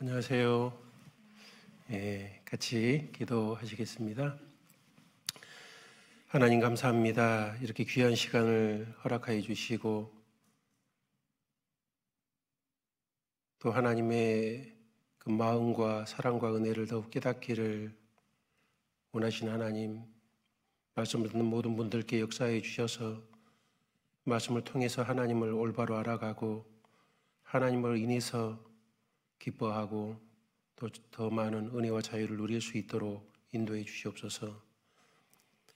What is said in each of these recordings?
안녕하세요. 같이 기도하시겠습니다. 하나님 감사합니다. 이렇게 귀한 시간을 허락하여 주시고 또 하나님의 그 마음과 사랑과 은혜를 더욱 깨닫기를 원하신 하나님, 말씀을 듣는 모든 분들께 역사해 주셔서 말씀을 통해서 하나님을 올바로 알아가고 하나님을 인해서 기뻐하고 또 더 많은 은혜와 자유를 누릴 수 있도록 인도해 주시옵소서.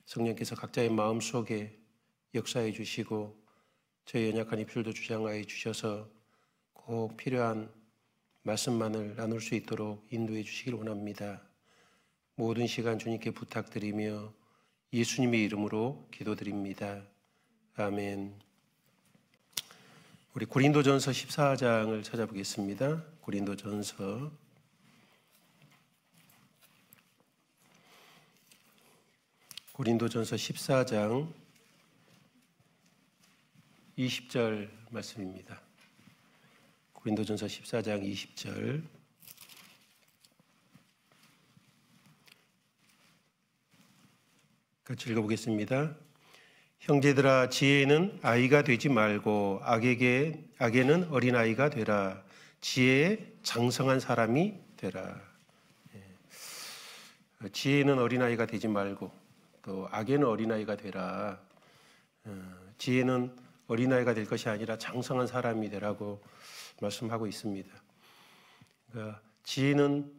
성령께서 각자의 마음 속에 역사해 주시고 저희 연약한 입술도 주장하여 주셔서 꼭 필요한 말씀만을 나눌 수 있도록 인도해 주시길 원합니다. 모든 시간 주님께 부탁드리며 예수님의 이름으로 기도드립니다. 아멘. 우리 고린도전서 14장을 찾아보겠습니다. 고린도전서 14장 20절 말씀입니다. 고린도전서 14장 20절 같이 읽어보겠습니다. 형제들아, 지혜는 아이가 되지 말고 악에는 어린아이가 되라. 지혜에 장성한 사람이 되라. 지혜는 어린아이가 되지 말고 또 악에는 어린아이가 되라. 지혜는 어린아이가 될 것이 아니라 장성한 사람이 되라고 말씀하고 있습니다. 그러니까 지혜는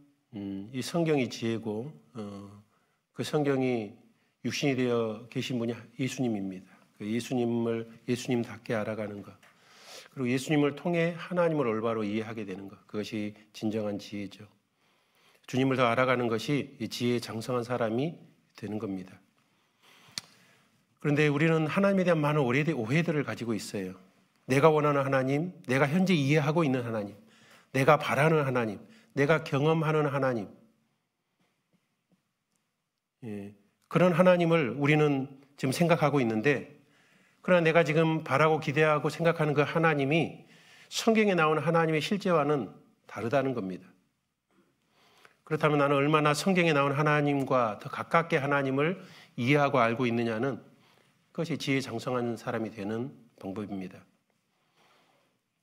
이 성경이 지혜고 그 성경이 육신이 되어 계신 분이 예수님입니다. 그 예수님답게 알아가는 것, 그리고 예수님을 통해 하나님을 올바로 이해하게 되는 것, 그것이 진정한 지혜죠. 주님을 더 알아가는 것이 이 지혜에 장성한 사람이 되는 겁니다. 그런데 우리는 하나님에 대한 많은 오해들을 가지고 있어요. 내가 원하는 하나님, 내가 현재 이해하고 있는 하나님, 내가 바라는 하나님, 내가 경험하는 하나님, 그런 하나님을 우리는 지금 생각하고 있는데, 그러나 내가 지금 바라고 기대하고 생각하는 그 하나님이 성경에 나오는 하나님의 실제와는 다르다는 겁니다. 그렇다면 나는 얼마나 성경에 나오는 하나님과 더 가깝게 하나님을 이해하고 알고 있느냐는 그것이 지혜에 장성한 사람이 되는 방법입니다.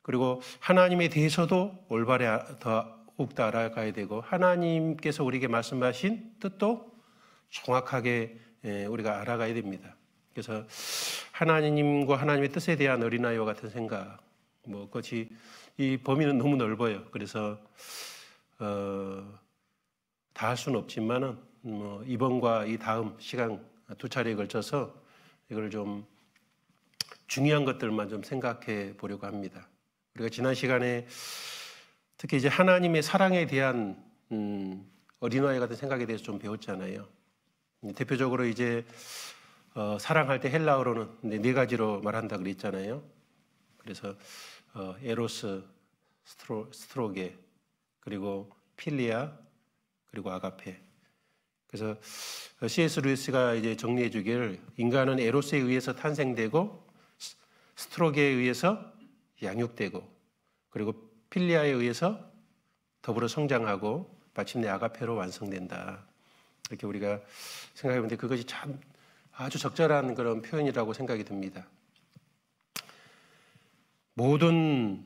그리고 하나님에 대해서도 올바르게 더욱더 알아가야 되고, 하나님께서 우리에게 말씀하신 뜻도 정확하게 우리가 알아가야 됩니다. 그래서 하나님과 하나님의 뜻에 대한 어린아이와 같은 생각, 그것이 이 범위는 너무 넓어요. 그래서 다 할 수는 없지만은 이번과 이 다음 시간 두 차례에 걸쳐서 이걸 좀 중요한 것들만 좀 생각해 보려고 합니다. 우리가 지난 시간에 특히 이제 하나님의 사랑에 대한 어린아이 같은 생각에 대해서 좀 배웠잖아요. 대표적으로 이제 사랑할 때 헬라어로는 네 가지로 말한다 그랬잖아요. 그래서 에로스, 스트로게, 그리고 필리아, 그리고 아가페. 그래서 C.S. 루이스가 이제 정리해 주기를, 인간은 에로스에 의해서 탄생되고, 스트로게에 의해서 양육되고, 그리고 필리아에 의해서 더불어 성장하고 마침내 아가페로 완성된다. 이렇게 우리가 생각해 보는데 그것이 참 아주 적절한 그런 표현이라고 생각이 듭니다. 모든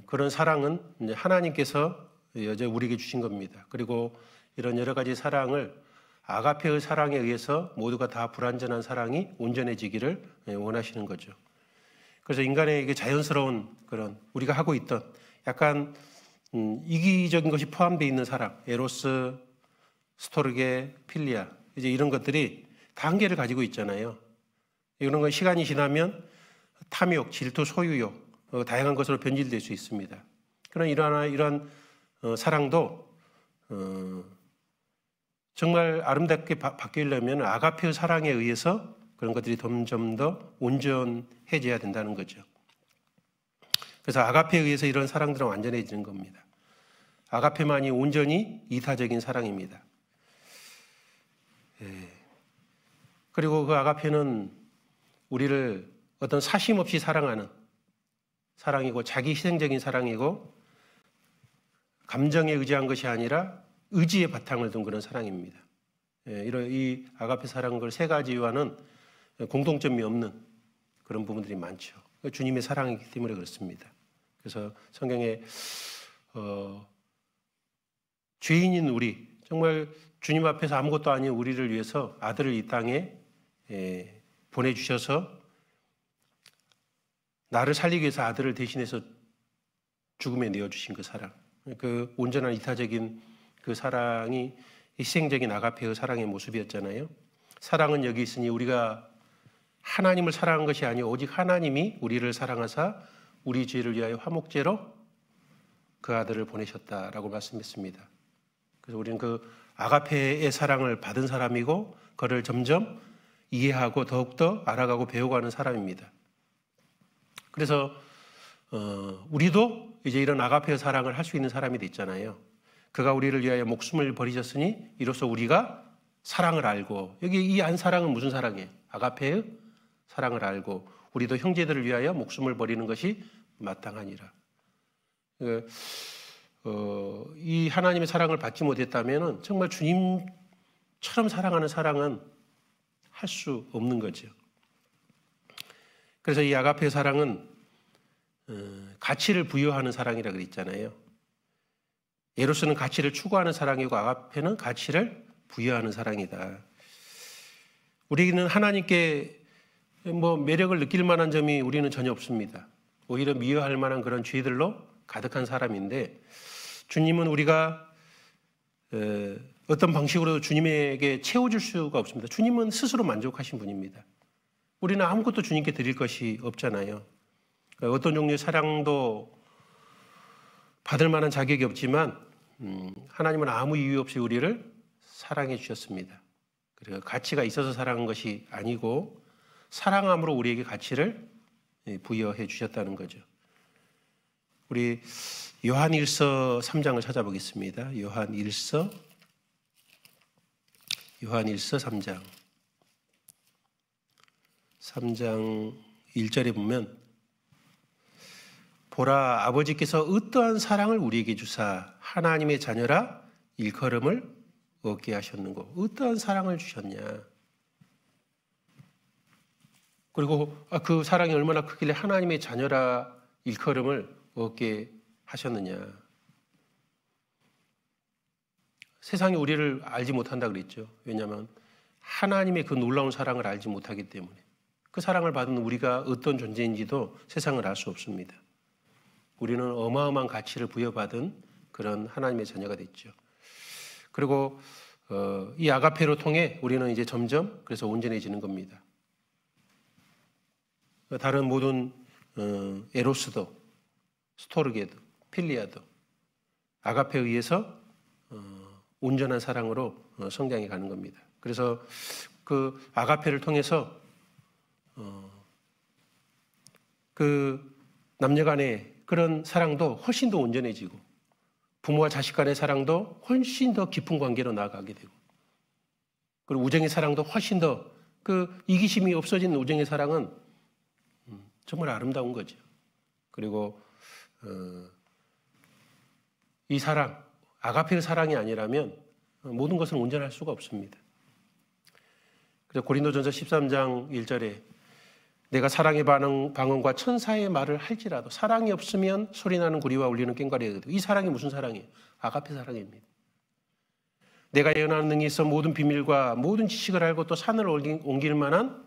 그런 사랑은 하나님께서 여전히 우리에게 주신 겁니다. 그리고 이런 여러 가지 사랑을 아가페의 사랑에 의해서 모두가 다 불완전한 사랑이 온전해지기를 원하시는 거죠. 그래서 인간에게 자연스러운 그런 우리가 하고 있던 약간 이기적인 것이 포함되어 있는 사랑, 에로스, 스토르게, 필리아, 이제 이런 것들이 다 한계를 가지고 있잖아요. 이런 건 시간이 지나면 탐욕, 질투, 소유욕, 다양한 것으로 변질될 수 있습니다. 그런 이러한 사랑도 정말 아름답게 바뀌려면 아가페의 사랑에 의해서 그런 것들이 점점 더 온전해져야 된다는 거죠. 그래서 아가페에 의해서 이런 사랑들은 완전해지는 겁니다. 아가페만이 온전히 이타적인 사랑입니다. 그리고 그 아가페는 우리를 어떤 사심 없이 사랑하는 사랑이고, 자기 희생적인 사랑이고, 감정에 의지한 것이 아니라 의지의 바탕을 둔 그런 사랑입니다. 이 아가페 사랑과 세 가지 요한은 공통점이 없는 그런 부분들이 많죠. 주님의 사랑이기 때문에 그렇습니다. 그래서 성경에 죄인인 우리, 정말 주님 앞에서 아무것도 아닌 우리를 위해서 아들을 이 땅에 보내주셔서 나를 살리기 위해서 아들을 대신해서 죽음에 내어주신 그 사랑, 그 온전한 이타적인 그 사랑이 희생적인 아가페의 사랑의 모습이었잖아요. 사랑은 여기 있으니 우리가 하나님을 사랑한 것이 아니요 오직 하나님이 우리를 사랑하사 우리 죄를 위하여 화목제로 그 아들을 보내셨다라고 말씀했습니다. 그래서 우리는 그 아가페의 사랑을 받은 사람이고 그를 점점 이해하고 더욱더 알아가고 배워가는 사람입니다. 그래서 우리도 이제 이런 아가페의 사랑을 할 수 있는 사람이 됐잖아요. 그가 우리를 위하여 목숨을 버리셨으니 이로써 우리가 사랑을 알고, 여기 이 안 사랑은 무슨 사랑이에요? 아가페의 사랑을 알고 우리도 형제들을 위하여 목숨을 버리는 것이 마땅하니라. 이 하나님의 사랑을 받지 못했다면 정말 주님처럼 사랑하는 사랑은 할 수 없는 거죠. 그래서 이 아가페의 사랑은 가치를 부여하는 사랑이라 그랬잖아요. 에로스는 가치를 추구하는 사랑이고 아가페는 가치를 부여하는 사랑이다. 우리는 하나님께 매력을 느낄 만한 점이 우리는 전혀 없습니다. 오히려 미워할 만한 그런 죄들로 가득한 사람인데, 주님은 우리가 어떤 방식으로도 주님에게 채워줄 수가 없습니다. 주님은 스스로 만족하신 분입니다. 우리는 아무것도 주님께 드릴 것이 없잖아요. 어떤 종류의 사랑도 받을 만한 자격이 없지만 하나님은 아무 이유 없이 우리를 사랑해 주셨습니다. 그리고 가치가 있어서 사랑한 것이 아니고 사랑함으로 우리에게 가치를 부여해 주셨다는 거죠. 우리 요한일서 3장을 찾아보겠습니다. 요한일서 3장 1절에 보면, 보라, 아버지께서 어떠한 사랑을 우리에게 주사 하나님의 자녀라 일컬음을 얻게 하셨는고. 어떠한 사랑을 주셨냐. 그리고 그 사랑이 얼마나 크길래 하나님의 자녀라 일컬음을 얻게 하셨느냐. 세상이 우리를 알지 못한다 그랬죠. 왜냐하면 하나님의 그 놀라운 사랑을 알지 못하기 때문에. 그 사랑을 받은 우리가 어떤 존재인지도 세상을 알 수 없습니다. 우리는 어마어마한 가치를 부여받은 그런 하나님의 자녀가 됐죠. 그리고 이 아가페로 통해 우리는 이제 점점 그래서 온전해지는 겁니다. 다른 모든 에로스도, 스토르게도, 필리아도 아가페에 의해서 온전한 사랑으로 성장해 가는 겁니다. 그래서 그 아가페를 통해서 그 남녀 간의 그런 사랑도 훨씬 더 온전해지고 부모와 자식 간의 사랑도 훨씬 더 깊은 관계로 나아가게 되고, 그리고 우정의 사랑도 훨씬 더 그 이기심이 없어진 우정의 사랑은 정말 아름다운 거죠. 그리고 이 사랑, 아가페의 사랑이 아니라면 모든 것은 온전할 수가 없습니다. 그래서 고린도전서 13장 1절에 내가 사랑의 방언과 천사의 말을 할지라도 사랑이 없으면 소리나는 구리와 울리는 꽹과리가 되고. 이 사랑이 무슨 사랑이에요? 아가페 사랑입니다. 내가 예언하는 능이 있어 모든 비밀과 모든 지식을 알고 또 산을 옮길 만한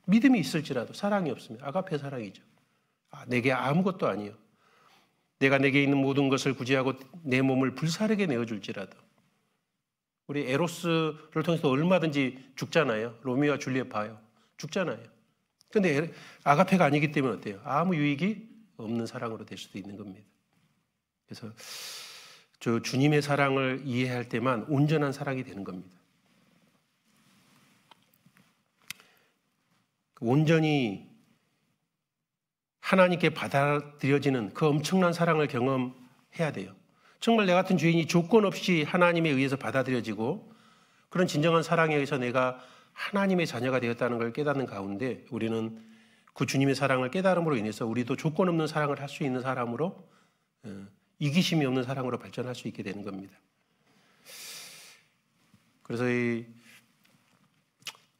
믿음이 있을지라도 사랑이 없으면 아가페 사랑이죠. 내게 아무것도 아니요. 내가 내게 있는 모든 것을 구제하고 내 몸을 불사르게 내어줄지라도. 우리 에로스를 통해서 얼마든지 죽잖아요. 로미오와 줄리엣 봐요. 죽잖아요. 그런데 아가페가 아니기 때문에 어때요? 아무 유익이 없는 사랑으로 될 수도 있는 겁니다. 그래서 저 주님의 사랑을 이해할 때만 온전한 사랑이 되는 겁니다. 온전히 하나님께 받아들여지는 그 엄청난 사랑을 경험해야 돼요. 정말 내 같은 죄인이 조건 없이 하나님에 의해서 받아들여지고 그런 진정한 사랑에 의해서 내가 하나님의 자녀가 되었다는 걸 깨닫는 가운데 우리는 그 주님의 사랑을 깨달음으로 인해서 우리도 조건 없는 사랑을 할 수 있는 사람으로 이기심이 없는 사랑으로 발전할 수 있게 되는 겁니다. 그래서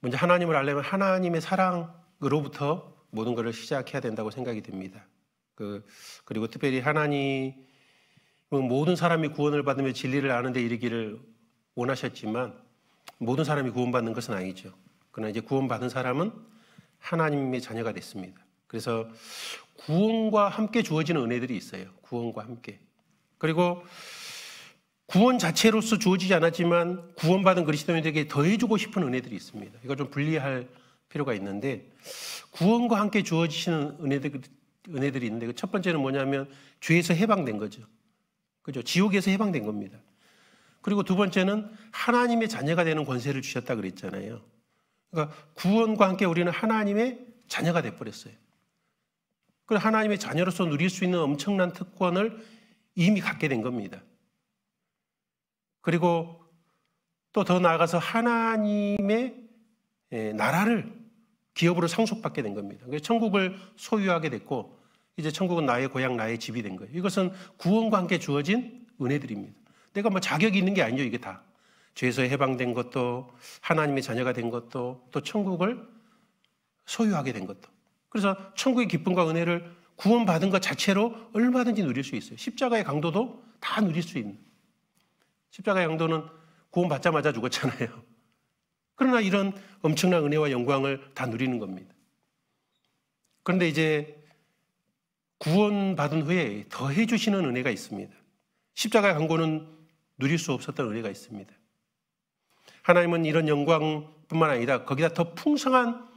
먼저 하나님을 알려면 하나님의 사랑으로부터 모든 것을 시작해야 된다고 생각이 됩니다. 그리고 특별히 하나님은 모든 사람이 구원을 받으며 진리를 아는 데 이르기를 원하셨지만 모든 사람이 구원받는 것은 아니죠. 그러나 이제 구원받은 사람은 하나님의 자녀가 됐습니다. 그래서 구원과 함께 주어지는 은혜들이 있어요. 구원과 함께. 그리고 구원 자체로서 주어지지 않았지만 구원받은 그리스도인들에게 더해주고 싶은 은혜들이 있습니다. 이걸 좀 분리할 필요가 있는데 구원과 함께 주어지시는 은혜들이 있는데 첫 번째는 뭐냐면 죄에서 해방된 거죠. 그죠? 지옥에서 해방된 겁니다. 그리고 두 번째는 하나님의 자녀가 되는 권세를 주셨다 그랬잖아요. 그러니까 구원과 함께 우리는 하나님의 자녀가 돼버렸어요. 그래서 하나님의 자녀로서 누릴 수 있는 엄청난 특권을 이미 갖게 된 겁니다. 그리고 또 더 나아가서 하나님의 나라를 기업으로 상속받게 된 겁니다. 그래서 천국을 소유하게 됐고 이제 천국은 나의 고향, 나의 집이 된 거예요. 이것은 구원과 함께 주어진 은혜들입니다. 내가 뭐 자격이 있는 게 아니죠. 이게 다. 죄에서 해방된 것도 하나님의 자녀가 된 것도 또 천국을 소유하게 된 것도. 그래서 천국의 기쁨과 은혜를 구원받은 것 자체로 얼마든지 누릴 수 있어요. 십자가의 강도도 다 누릴 수 있는. 십자가의 강도는 구원받자마자 죽었잖아요. 그러나 이런 엄청난 은혜와 영광을 다 누리는 겁니다. 그런데 이제 구원받은 후에 더해 주시는 은혜가 있습니다. 십자가의 강도는 누릴 수 없었던 은혜가 있습니다. 하나님은 이런 영광뿐만 아니라 거기다 더 풍성한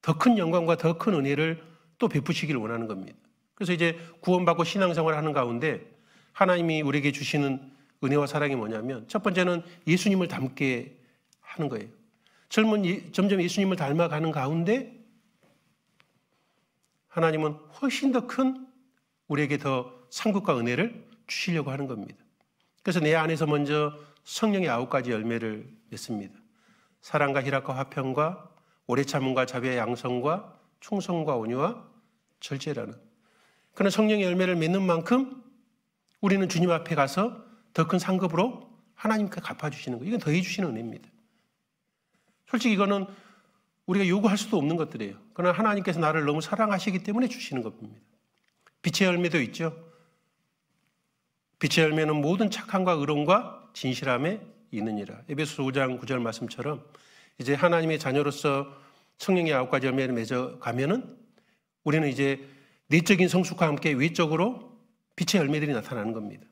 더 큰 영광과 더 큰 은혜를 또 베푸시기를 원하는 겁니다. 그래서 이제 구원받고 신앙생활을 하는 가운데 하나님이 우리에게 주시는 은혜와 사랑이 뭐냐면 첫 번째는 예수님을 닮게 하는 거예요. 점점 예수님을 닮아가는 가운데 하나님은 훨씬 더 큰 우리에게 더 상급과 은혜를 주시려고 하는 겁니다. 그래서 내 안에서 먼저 성령의 9가지 열매를 맺습니다. 사랑과 희락과 화평과 오래 참음과 자비와 양성과 충성과 온유와 절제라는. 그런 성령의 열매를 맺는 만큼 우리는 주님 앞에 가서 더 큰 상급으로 하나님께 갚아주시는 거예요. 이건 더해주시는 은혜입니다. 솔직히 이거는 우리가 요구할 수도 없는 것들이에요. 그러나 하나님께서 나를 너무 사랑하시기 때문에 주시는 겁니다. 빛의 열매도 있죠. 빛의 열매는 모든 착함과 의로움과 진실함에 있느니라. 에베소서 5장 9절 말씀처럼 이제 하나님의 자녀로서 성령의 9가지 열매를 맺어가면은 우리는 이제 내적인 성숙과 함께 외적으로 빛의 열매들이 나타나는 겁니다.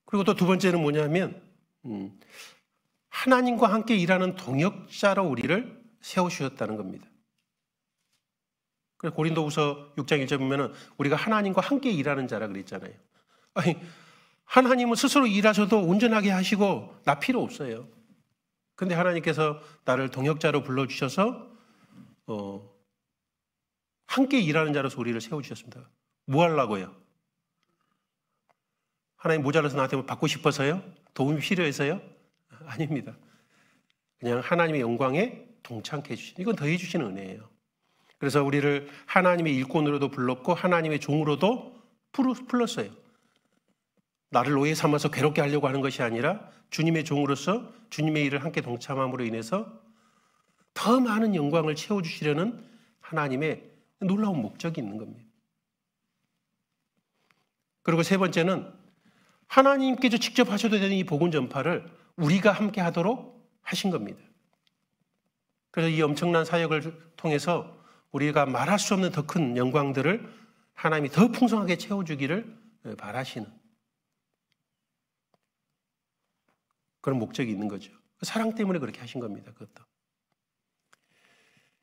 그리고 또 두 번째는 뭐냐면 하나님과 함께 일하는 동역자로 우리를 세우셨다는 겁니다. 그래서 고린도후서 6장 1절 보면은 우리가 하나님과 함께 일하는 자라 그랬잖아요. 아니, 하나님은 스스로 일하셔도 온전하게 하시고 나 필요 없어요. 근데 하나님께서 나를 동역자로 불러주셔서 함께 일하는 자로서 우리를 세워주셨습니다. 뭐 하려고요? 하나님 모자라서 나한테 뭐 받고 싶어서요? 도움이 필요해서요? 아닙니다. 그냥 하나님의 영광에 동참케 해주신, 이건 더해 주시는 은혜예요. 그래서 우리를 하나님의 일꾼으로도 불렀고 하나님의 종으로도 불렀어요. 나를 노예 삼아서 괴롭게 하려고 하는 것이 아니라 주님의 종으로서 주님의 일을 함께 동참함으로 인해서 더 많은 영광을 채워주시려는 하나님의 놀라운 목적이 있는 겁니다. 그리고 세 번째는 하나님께서 직접 하셔도 되는 이 복음 전파를 우리가 함께 하도록 하신 겁니다. 그래서 이 엄청난 사역을 통해서 우리가 말할 수 없는 더 큰 영광들을 하나님이 더 풍성하게 채워주기를 바라시는 그런 목적이 있는 거죠. 사랑 때문에 그렇게 하신 겁니다. 그것도.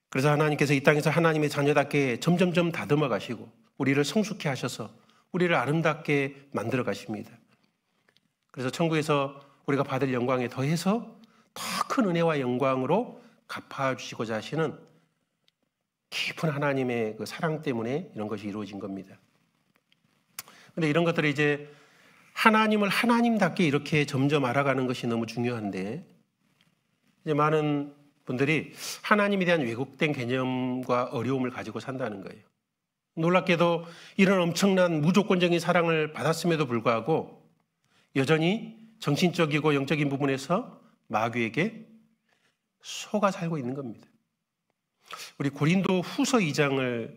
그래서 하나님께서 이 땅에서 하나님의 자녀답게 점점점 다듬어 가시고 우리를 성숙해 하셔서 우리를 아름답게 만들어 가십니다. 그래서 천국에서 우리가 받을 영광에 더해서 더 큰 은혜와 영광으로 갚아주시고자 하시는 깊은 하나님의 그 사랑 때문에 이런 것이 이루어진 겁니다. 그런데 이런 것들을 이제 하나님을 하나님답게 이렇게 점점 알아가는 것이 너무 중요한데 이제 많은 분들이 하나님에 대한 왜곡된 개념과 어려움을 가지고 산다는 거예요. 놀랍게도 이런 엄청난 무조건적인 사랑을 받았음에도 불구하고 여전히 정신적이고 영적인 부분에서 마귀에게 속아 살고 있는 겁니다. 우리 고린도 후서 2장을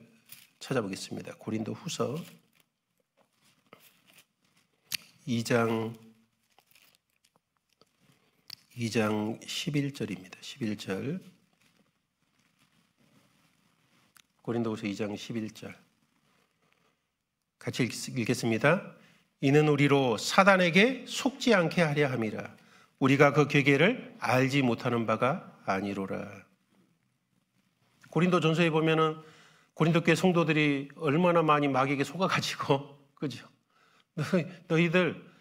찾아보겠습니다. 고린도 후서 2장 11절입니다. 11절. 고린도후서 2장 11절. 같이 읽겠습니다. 이는 우리로 사단에게 속지 않게 하려 함이라. 우리가 그 계계를 알지 못하는 바가 아니로라. 고린도 전서에 보면은 고린도 교회 성도들이 얼마나 많이 마귀에게 속아가지고, 그죠? 너희들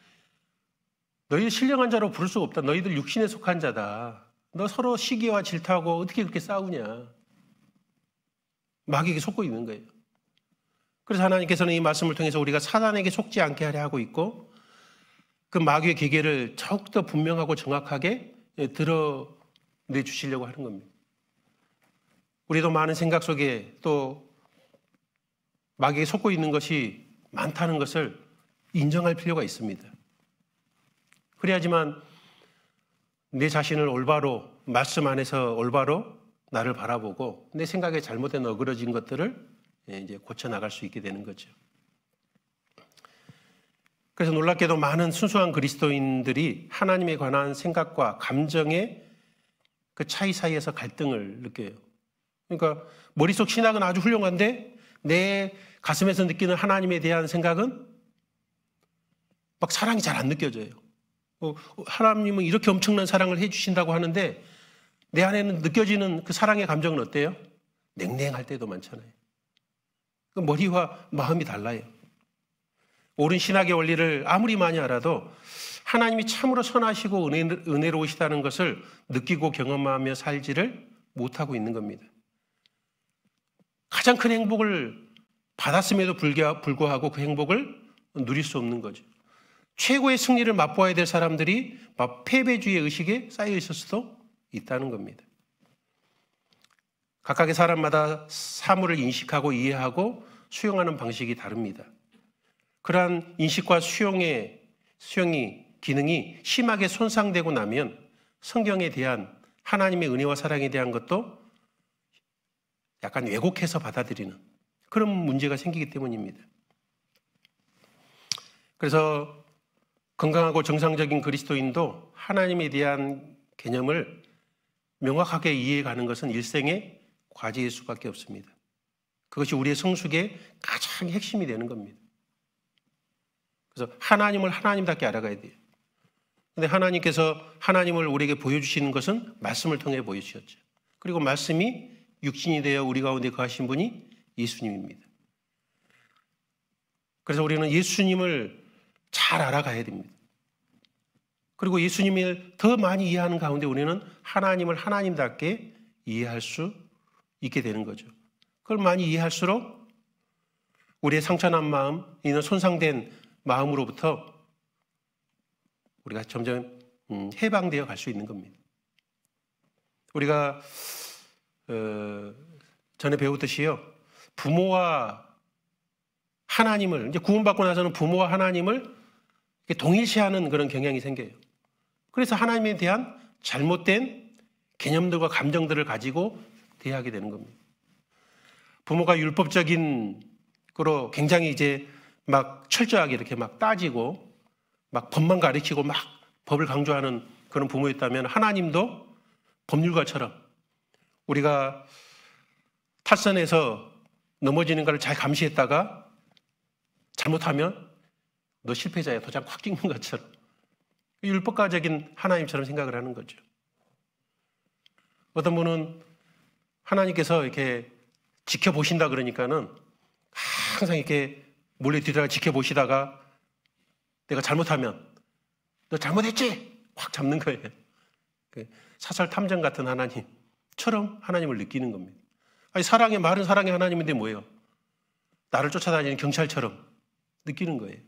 신령한 자로 부를 수가 없다. 너희들 육신에 속한 자다. 너 서로 시기와 질투하고 어떻게 그렇게 싸우냐. 마귀에게 속고 있는 거예요. 그래서 하나님께서는 이 말씀을 통해서 우리가 사단에게 속지 않게 하려 하고 있고, 그 마귀의 계계를 더욱더 분명하고 정확하게 드러내 주시려고 하는 겁니다. 우리도 많은 생각 속에 또 마귀에게 속고 있는 것이 많다는 것을 인정할 필요가 있습니다. 그래야지만 내 자신을 올바로, 말씀 안에서 올바로 나를 바라보고 내 생각에 잘못된 어그러진 것들을 이제 고쳐나갈 수 있게 되는 거죠. 그래서 놀랍게도 많은 순수한 그리스도인들이 하나님에 관한 생각과 감정의 그 차이 사이에서 갈등을 느껴요. 그러니까 머릿속 신학은 아주 훌륭한데 내 가슴에서 느끼는 하나님에 대한 생각은 막 사랑이 잘 안 느껴져요. 하나님은 이렇게 엄청난 사랑을 해주신다고 하는데 내 안에는 느껴지는 그 사랑의 감정은 어때요? 냉랭할 때도 많잖아요. 그 머리와 마음이 달라요. 옳은 신학의 원리를 아무리 많이 알아도 하나님이 참으로 선하시고 은혜로우시다는 것을 느끼고 경험하며 살지를 못하고 있는 겁니다. 가장 큰 행복을 받았음에도 불구하고 그 행복을 누릴 수 없는 거죠. 최고의 승리를 맛보아야 될 사람들이 패배주의 의식에 쌓여 있을 수도 있다는 겁니다. 각각의 사람마다 사물을 인식하고 이해하고 수용하는 방식이 다릅니다. 그러한 인식과 수용이 기능이 심하게 손상되고 나면 성경에 대한 하나님의 은혜와 사랑에 대한 것도 약간 왜곡해서 받아들이는 그런 문제가 생기기 때문입니다. 그래서 건강하고 정상적인 그리스도인도 하나님에 대한 개념을 명확하게 이해가는 것은 일생의 과제일 수밖에 없습니다. 그것이 우리의 성숙의 가장 핵심이 되는 겁니다. 그래서 하나님을 하나님답게 알아가야 돼요. 그런데 하나님께서 하나님을 우리에게 보여주시는 것은 말씀을 통해 보여주셨죠. 그리고 말씀이 육신이 되어 우리 가운데 거하신 분이 예수님입니다. 그래서 우리는 예수님을 잘 알아가야 됩니다. 그리고 예수님을 더 많이 이해하는 가운데 우리는 하나님을 하나님답게 이해할 수 있게 되는 거죠. 그걸 많이 이해할수록 우리의 상처난 마음, 이는 손상된 마음으로부터 우리가 점점 해방되어 갈 수 있는 겁니다. 우리가 전에 배우듯이요, 부모와 하나님을, 이제 구원받고 나서는 부모와 하나님을 동일시하는 그런 경향이 생겨요. 그래서 하나님에 대한 잘못된 개념들과 감정들을 가지고 대하게 되는 겁니다. 부모가 율법적인 거로 굉장히 이제 막 철저하게 이렇게 막 따지고 막 법만 가르치고 막 법을 강조하는 그런 부모였다면 하나님도 법률가처럼 우리가 탈선해서 넘어지는 걸 잘 감시했다가 잘못하면 너 실패자야 도장 콱 찍는 것처럼 율법가적인 하나님처럼 생각을 하는 거죠. 어떤 분은 하나님께서 이렇게 지켜보신다 그러니까는 항상 이렇게 몰래 뒤돌아 지켜보시다가 내가 잘못하면 너 잘못했지? 확 잡는 거예요. 사설 탐정 같은 하나님처럼 하나님을 느끼는 겁니다. 아니, 말은 사랑의 하나님인데 뭐예요? 나를 쫓아다니는 경찰처럼 느끼는 거예요.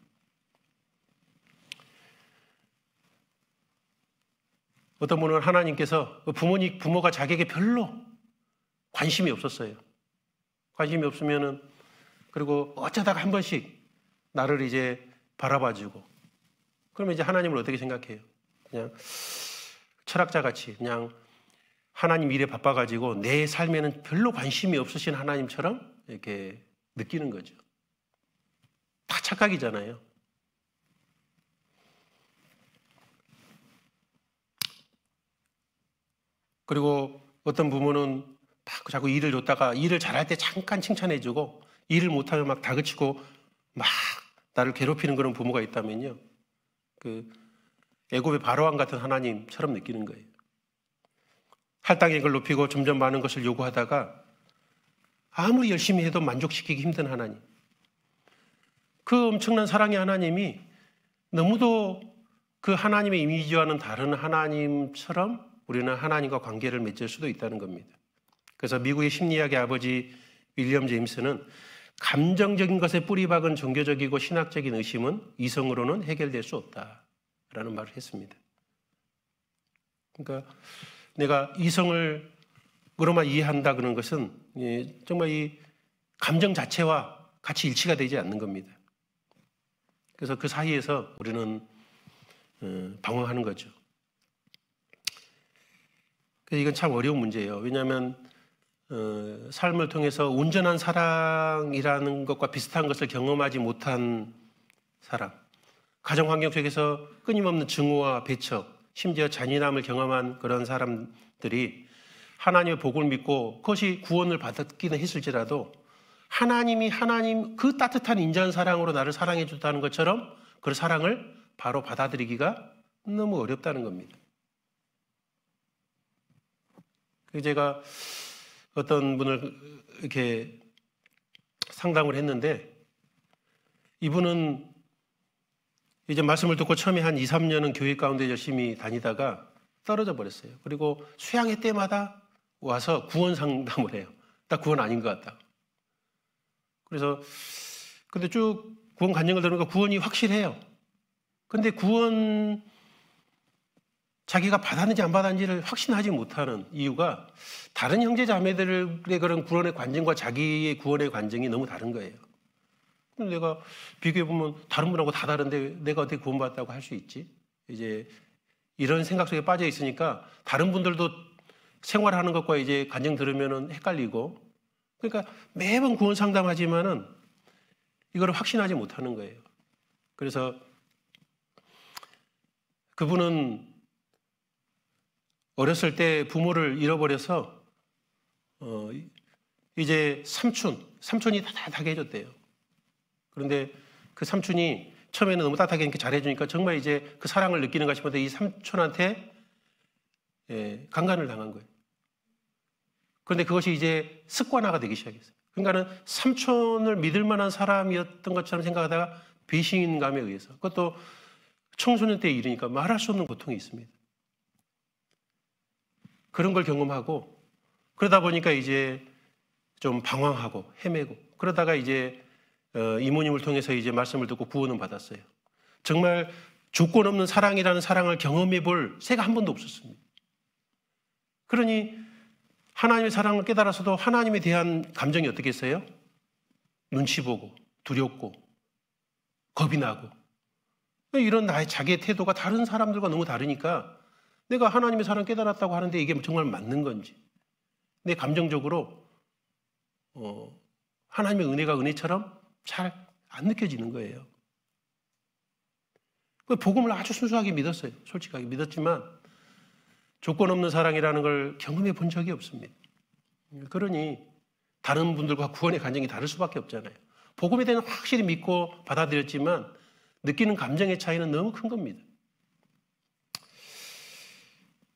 어떤 분은 하나님께서 부모가 자기에게 별로 관심이 없었어요. 관심이 없으면은 그리고 어쩌다가 한 번씩 나를 이제 바라봐주고, 그러면 이제 하나님을 어떻게 생각해요? 그냥 철학자 같이 그냥 하나님 일에 바빠가지고 내 삶에는 별로 관심이 없으신 하나님처럼 이렇게 느끼는 거죠. 다 착각이잖아요. 그리고 어떤 부모는 막 자꾸 일을 줬다가 일을 잘할 때 잠깐 칭찬해주고 일을 못하면 막 다그치고 막 나를 괴롭히는 그런 부모가 있다면요, 그 애굽의 바로왕 같은 하나님처럼 느끼는 거예요. 할당액을 높이고 점점 많은 것을 요구하다가 아무리 열심히 해도 만족시키기 힘든 하나님, 그 엄청난 사랑의 하나님이 너무도 그 하나님의 이미지와는 다른 하나님처럼 우리는 하나님과 관계를 맺을 수도 있다는 겁니다. 그래서 미국의 심리학의 아버지 윌리엄 제임스는 감정적인 것에 뿌리박은 종교적이고 신학적인 의심은 이성으로는 해결될 수 없다라는 말을 했습니다. 그러니까 내가 이성으로만 이해한다 그런 것은 정말 이 감정 자체와 같이 일치가 되지 않는 겁니다. 그래서 그 사이에서 우리는 방황하는 거죠. 이건 참 어려운 문제예요. 왜냐하면 삶을 통해서 온전한 사랑이라는 것과 비슷한 것을 경험하지 못한 사람, 가정환경 속에서 끊임없는 증오와 배척, 심지어 잔인함을 경험한 그런 사람들이 하나님의 복을 믿고 그것이 구원을 받았기는 했을지라도 하나님이 그 따뜻한 인자한 사랑으로 나를 사랑해 줬다는 것처럼 그 사랑을 바로 받아들이기가 너무 어렵다는 겁니다. 제가 어떤 분을 이렇게 상담을 했는데 이분은 이제 말씀을 듣고 처음에 한 2, 3년은 교회 가운데 열심히 다니다가 떨어져 버렸어요. 그리고 수양회 때마다 와서 구원 상담을 해요. 딱 구원 아닌 것 같다. 그래서 근데 쭉 구원 간증을 들으니까 구원이 확실해요. 근데 구원 자기가 받았는지 안 받았는지를 확신하지 못하는 이유가 다른 형제 자매들의 그런 구원의 관증과 자기의 구원의 관증이 너무 다른 거예요. 그럼 내가 비교해보면 다른 분하고 다 다른데 내가 어떻게 구원받았다고 할 수 있지? 이제 이런 생각 속에 빠져 있으니까 다른 분들도 생활하는 것과 이제 간증 들으면 헷갈리고, 그러니까 매번 구원 상담하지만은 이걸 확신하지 못하는 거예요. 그래서 그분은 어렸을 때 부모를 잃어버려서 이제 삼촌이 따뜻하게 해줬대요. 그런데 그 삼촌이 처음에는 너무 따뜻하게 이렇게 잘해주니까 정말 이제 그 사랑을 느끼는가 싶었는데 이 삼촌한테 강간을 당한 거예요. 그런데 그것이 이제 습관화가 되기 시작했어요. 그러니까는 삼촌을 믿을 만한 사람이었던 것처럼 생각하다가 배신감에 의해서, 그것도 청소년 때의 일이니까 말할 수 없는 고통이 있습니다. 그런 걸 경험하고 그러다 보니까 이제 좀 방황하고 헤매고 그러다가 이제 이모님을 통해서 이제 말씀을 듣고 구원을 받았어요. 정말 조건 없는 사랑이라는 사랑을 경험해 볼 새가 한 번도 없었습니다. 그러니 하나님의 사랑을 깨달아서도 하나님에 대한 감정이 어떻겠어요? 눈치 보고 두렵고 겁이 나고, 이런 나의 자기의 태도가 다른 사람들과 너무 다르니까 내가 하나님의 사랑 깨달았다고 하는데 이게 정말 맞는 건지, 내 감정적으로 하나님의 은혜가 은혜처럼 잘 안 느껴지는 거예요. 복음을 아주 순수하게 믿었어요. 솔직하게 믿었지만 조건 없는 사랑이라는 걸 경험해 본 적이 없습니다. 그러니 다른 분들과 구원의 간증이 다를 수밖에 없잖아요. 복음에 대해서 확실히 믿고 받아들였지만 느끼는 감정의 차이는 너무 큰 겁니다.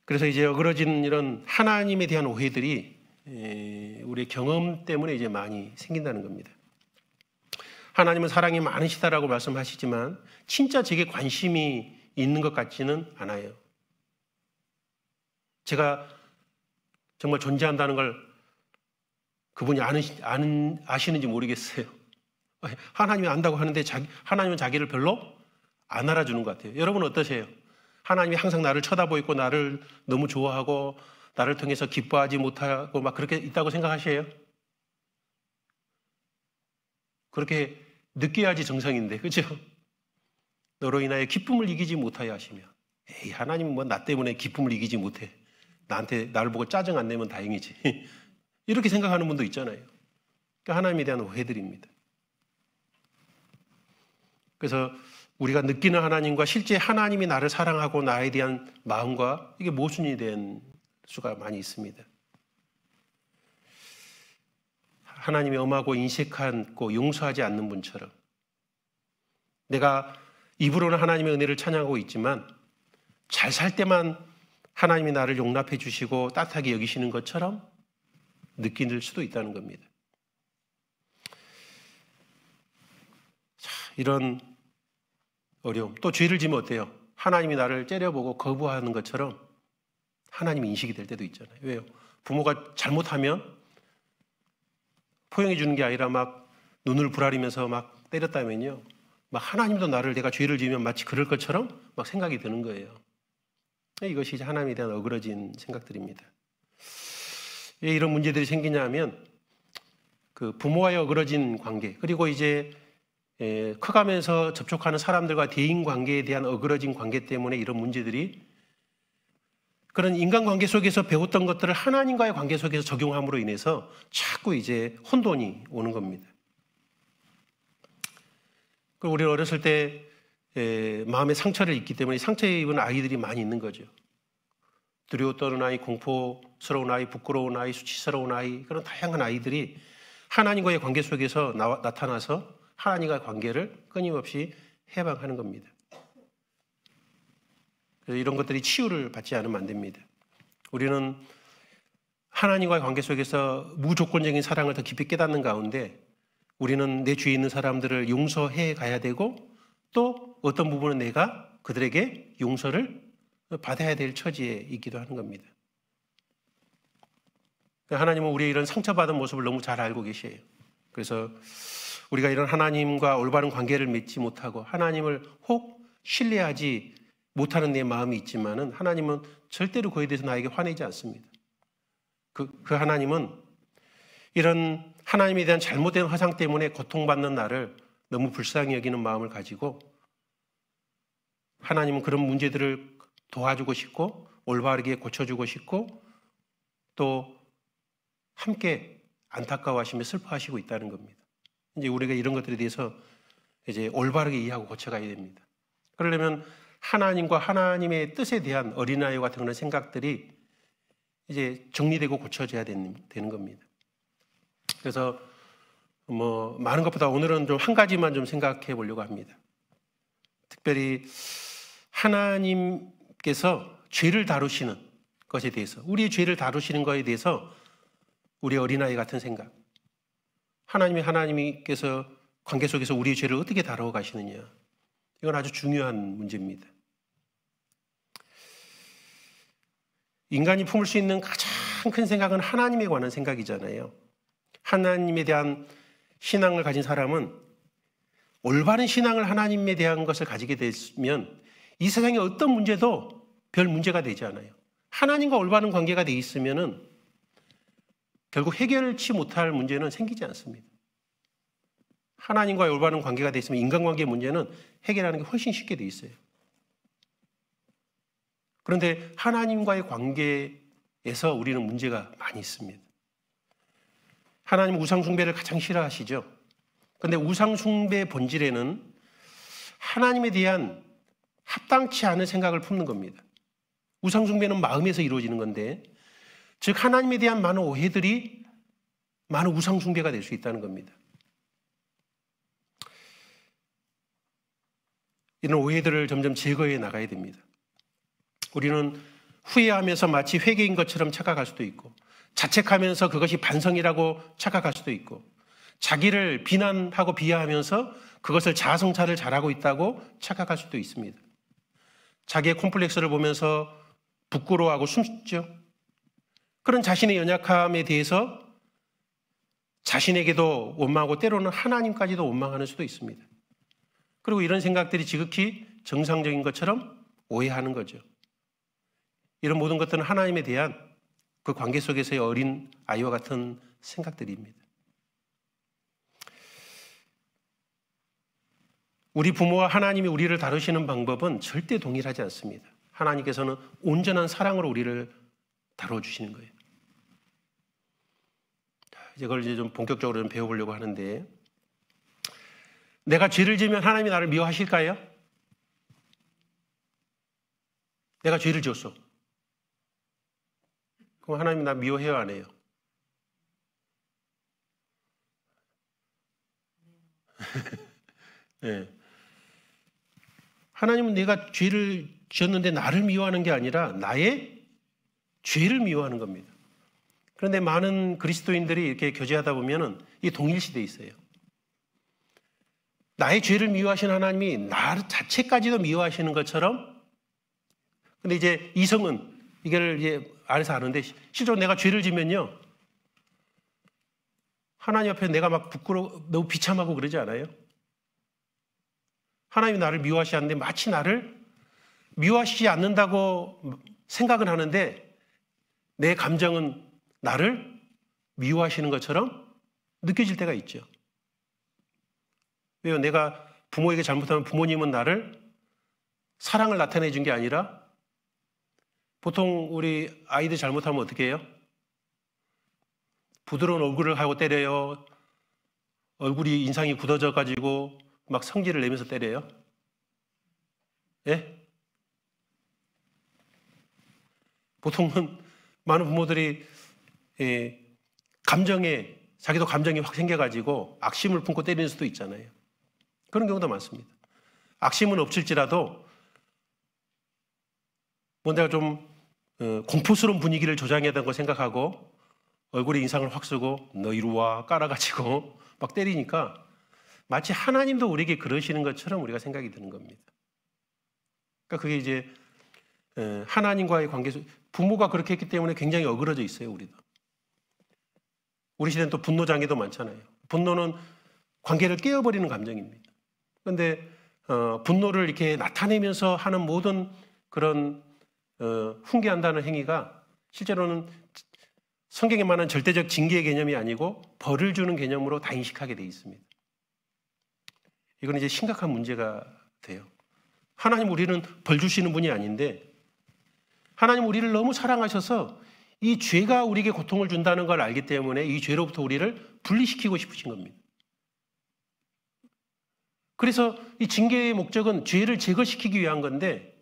그래서 이제 어그러진 이런 하나님에 대한 오해들이 우리의 경험 때문에 이제 많이 생긴다는 겁니다. 하나님은 사랑이 많으시다라고 말씀하시지만 진짜 제게 관심이 있는 것 같지는 않아요. 제가 정말 존재한다는 걸 그분이 아시는지 모르겠어요. 하나님이 안다고 하는데 하나님은 자기를 별로 안 알아주는 것 같아요. 여러분 어떠세요? 하나님이 항상 나를 쳐다보고 있고 나를 너무 좋아하고 나를 통해서 기뻐하지 못하고 막 그렇게 있다고 생각하세요? 그렇게 느껴야지 정상인데, 그죠? 너로 인하여 기쁨을 이기지 못하여 하시며, 에이, 하나님은 뭐 나 때문에 기쁨을 이기지 못해. 나를 보고 짜증 안 내면 다행이지. 이렇게 생각하는 분도 있잖아요. 그러니까 하나님에 대한 오해들입니다. 그래서 우리가 느끼는 하나님과 실제 하나님이 나를 사랑하고 나에 대한 마음과 이게 모순이 된 수가 많이 있습니다. 하나님이 엄하고 인색하고 용서하지 않는 분처럼 내가 입으로는 하나님의 은혜를 찬양하고 있지만 잘 살 때만 하나님이 나를 용납해 주시고 따뜻하게 여기시는 것처럼 느낄 수도 있다는 겁니다. 자, 이런 어려움. 또 죄를 지면 어때요? 하나님이 나를 째려보고 거부하는 것처럼 하나님이 인식이 될 때도 있잖아요. 왜요? 부모가 잘못하면 포용해 주는 게 아니라 막 눈을 부라리면서 막 때렸다면요, 막 하나님도 나를 내가 죄를 지으면 마치 그럴 것처럼 막 생각이 드는 거예요. 이것이 이제 하나님에 대한 어그러진 생각들입니다. 왜 이런 문제들이 생기냐 하면 그 부모와의 어그러진 관계, 그리고 이제 커가면서 접촉하는 사람들과 대인 관계에 대한 어그러진 관계 때문에 이런 문제들이, 그런 인간관계 속에서 배웠던 것들을 하나님과의 관계 속에서 적용함으로 인해서 자꾸 이제 혼돈이 오는 겁니다. 그리고 우리 어렸을 때 마음의 상처를 입기 때문에 상처 입은 아이들이 많이 있는 거죠. 두려워 떠는 아이, 공포스러운 아이, 부끄러운 아이, 수치스러운 아이, 그런 다양한 아이들이 하나님과의 관계 속에서 나타나서 하나님과의 관계를 끊임없이 해방하는 겁니다. 그래서 이런 것들이 치유를 받지 않으면 안 됩니다. 우리는 하나님과의 관계 속에서 무조건적인 사랑을 더 깊이 깨닫는 가운데 우리는 내 주위에 있는 사람들을 용서해 가야 되고, 또 어떤 부분은 내가 그들에게 용서를 받아야 될 처지에 있기도 하는 겁니다. 하나님은 우리의 이런 상처받은 모습을 너무 잘 알고 계셔요. 그래서 우리가 이런 하나님과 올바른 관계를 맺지 못하고 하나님을 혹 신뢰하지 못하는 내 마음이 있지만은 하나님은 절대로 그에 대해서 나에게 화내지 않습니다. 그 하나님은 이런 하나님에 대한 잘못된 화상 때문에 고통받는 나를 너무 불쌍히 여기는 마음을 가지고, 하나님은 그런 문제들을 도와주고 싶고 올바르게 고쳐주고 싶고 또 함께 안타까워하시며 슬퍼하시고 있다는 겁니다. 이제 우리가 이런 것들에 대해서 이제 올바르게 이해하고 고쳐가야 됩니다. 그러려면 하나님과 하나님의 뜻에 대한 어린아이와 같은 그런 생각들이 이제 정리되고 고쳐져야 되는 겁니다. 그래서 많은 것보다 오늘은 좀 한 가지만 좀 생각해 보려고 합니다. 특별히 하나님께서 죄를 다루시는 것에 대해서, 우리의 죄를 다루시는 것에 대해서 우리 어린아이 같은 생각, 하나님께서 관계 속에서 우리의 죄를 어떻게 다루어 가시느냐, 이건 아주 중요한 문제입니다. 인간이 품을 수 있는 가장 큰 생각은 하나님에 관한 생각이잖아요. 하나님에 대한 신앙을 가진 사람은, 올바른 신앙을 하나님에 대한 것을 가지게 되면 이 세상의 어떤 문제도 별 문제가 되지 않아요. 하나님과 올바른 관계가 돼 있으면은 결국 해결치 못할 문제는 생기지 않습니다. 하나님과 올바른 관계가 돼 있으면 인간관계 문제는 해결하는 게 훨씬 쉽게 돼 있어요. 그런데 하나님과의 관계에서 우리는 문제가 많이 있습니다. 하나님 우상숭배를 가장 싫어하시죠. 그런데 우상숭배의 본질에는 하나님에 대한 합당치 않은 생각을 품는 겁니다. 우상숭배는 마음에서 이루어지는 건데, 즉 하나님에 대한 많은 오해들이 많은 우상숭배가 될 수 있다는 겁니다. 이런 오해들을 점점 제거해 나가야 됩니다. 우리는 후회하면서 마치 회개인 것처럼 착각할 수도 있고, 자책하면서 그것이 반성이라고 착각할 수도 있고, 자기를 비난하고 비하하면서 그것을 자아성찰을 잘하고 있다고 착각할 수도 있습니다. 자기의 콤플렉스를 보면서 부끄러워하고 숨쉬죠. 그런 자신의 연약함에 대해서 자신에게도 원망하고 때로는 하나님까지도 원망하는 수도 있습니다. 그리고 이런 생각들이 지극히 정상적인 것처럼 오해하는 거죠. 이런 모든 것들은 하나님에 대한 그 관계 속에서의 어린 아이와 같은 생각들입니다. 우리 부모와 하나님이 우리를 다루시는 방법은 절대 동일하지 않습니다. 하나님께서는 온전한 사랑으로 우리를 다뤄주시는 거예요. 이걸 이제 좀 본격적으로 좀 배워보려고 하는데, 내가 죄를 지으면 하나님이 나를 미워하실까요? 내가 죄를 지었어. 그럼 하나님이 나 미워해요, 안 해요? 네. 하나님은 내가 죄를 지었는데 나를 미워하는 게 아니라 나의 죄를 미워하는 겁니다. 그런데 많은 그리스도인들이 이렇게 교제하다 보면은 이 동일시되어 있어요. 나의 죄를 미워하시는 하나님이 나 자체까지도 미워하시는 것처럼, 근데 이제 이성은 이걸 이제 안에서 아는데, 실제로 내가 죄를 지면요, 하나님 앞에 내가 막 부끄러워, 너무 비참하고 그러지 않아요? 하나님이 나를 미워하시지 않는데 마치 나를 미워하시지 않는다고 생각은 하는데 내 감정은 나를 미워하시는 것처럼 느껴질 때가 있죠. 왜요? 내가 부모에게 잘못하면 부모님은 나를 사랑을 나타내 준 게 아니라, 보통 우리 아이들 잘못하면 어떻게 해요? 부드러운 얼굴을 하고 때려요. 얼굴이 인상이 굳어져 가지고 막 성질을 내면서 때려요. 예? 보통은 많은 부모들이 자기도 감정이 확 생겨가지고 악심을 품고 때리는 수도 있잖아요. 그런 경우도 많습니다. 악심은 없을지라도 내가 좀 공포스러운 분위기를 조장해야 된다고 생각하고 얼굴에 인상을 확 쓰고 너 이리 와 깔아가지고 막 때리니까 마치 하나님도 우리에게 그러시는 것처럼 우리가 생각이 드는 겁니다. 그러니까 그게 이제 하나님과의 관계 속, 부모가 그렇게 했기 때문에 굉장히 어그러져 있어요, 우리도. 우리 시대는 또 분노장애도 많잖아요. 분노는 관계를 깨어버리는 감정입니다. 그런데 분노를 이렇게 나타내면서 하는 모든 그런 훈계한다는 행위가 실제로는 성경에 말하는 절대적 징계의 개념이 아니고 벌을 주는 개념으로 다 인식하게 돼 있습니다. 이건 이제 심각한 문제가 돼요. 하나님 우리는 벌 주시는 분이 아닌데, 하나님 우리를 너무 사랑하셔서 이 죄가 우리에게 고통을 준다는 걸 알기 때문에 이 죄로부터 우리를 분리시키고 싶으신 겁니다. 그래서 이 징계의 목적은 죄를 제거시키기 위한 건데,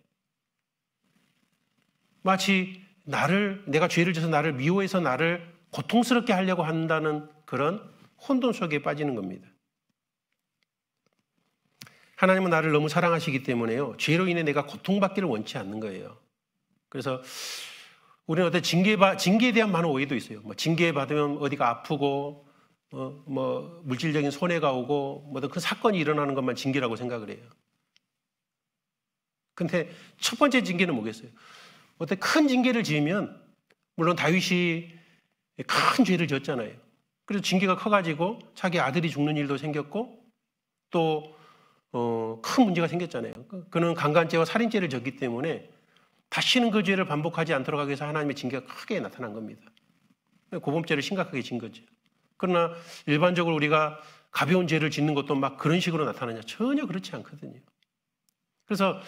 마치 내가 죄를 져서 나를 미워해서 나를 고통스럽게 하려고 한다는 그런 혼돈 속에 빠지는 겁니다. 하나님은 나를 너무 사랑하시기 때문에요, 죄로 인해 내가 고통받기를 원치 않는 거예요. 그래서 우리는 어떤 징계에 대한 많은 오해도 있어요. 징계 받으면 어디가 아프고, 물질적인 손해가 오고, 어떤 큰 사건이 일어나는 것만 징계라고 생각을 해요. 근데 첫 번째 징계는 뭐겠어요? 어떤 큰 징계를 지으면, 물론 다윗이 큰 죄를 지었잖아요. 그래서 징계가 커가지고 자기 아들이 죽는 일도 생겼고, 또 큰 문제가 생겼잖아요. 그는 강간죄와 살인죄를 졌기 때문에 다시는 그 죄를 반복하지 않도록 하기 위해서 하나님의 징계가 크게 나타난 겁니다. 고범죄를 심각하게 진 거죠. 그러나 일반적으로 우리가 가벼운 죄를 짓는 것도 막 그런 식으로 나타나냐? 전혀 그렇지 않거든요. 그래서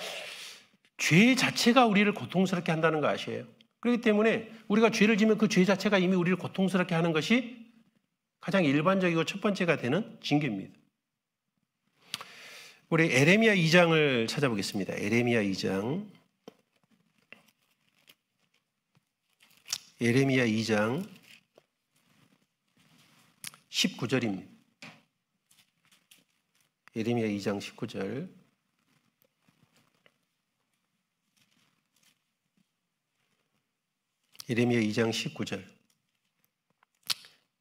죄 자체가 우리를 고통스럽게 한다는 거 아시에요? 그렇기 때문에 우리가 죄를 지면 그 죄 자체가 이미 우리를 고통스럽게 하는 것이 가장 일반적이고 첫 번째가 되는 징계입니다. 우리 에레미야 2장을 찾아보겠습니다. 에레미야 2장. 에레미야 2장 19절입니다. 에레미야 2장 19절. 에레미야 2장 19절.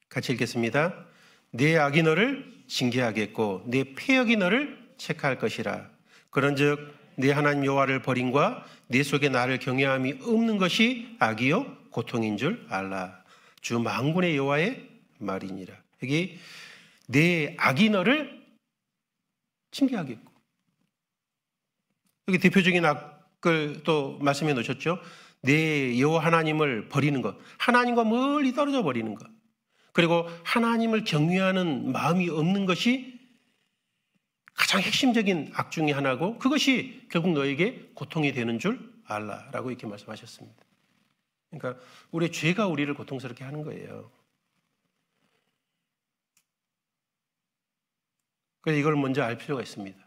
같이 읽겠습니다. 내 악이 너를 징계하겠고 내 패역이 너를 체크할 것이라. 그런즉 내 하나님 여호와를 버림과 내 속에 나를 경외함이 없는 것이 악이요 고통인 줄 알라. 주 만군의 여호와의 말이니라. 여기 내 악이 너를 징계하겠고, 여기 대표적인 악을 또 말씀해 놓으셨죠. 내 여호와 하나님을 버리는 것, 하나님과 멀리 떨어져 버리는 것, 그리고 하나님을 경외하는 마음이 없는 것이 가장 핵심적인 악 중에 하나고 그것이 결국 너에게 고통이 되는 줄 알라라고 이렇게 말씀하셨습니다. 그러니까 우리의 죄가 우리를 고통스럽게 하는 거예요. 그래서 이걸 먼저 알 필요가 있습니다.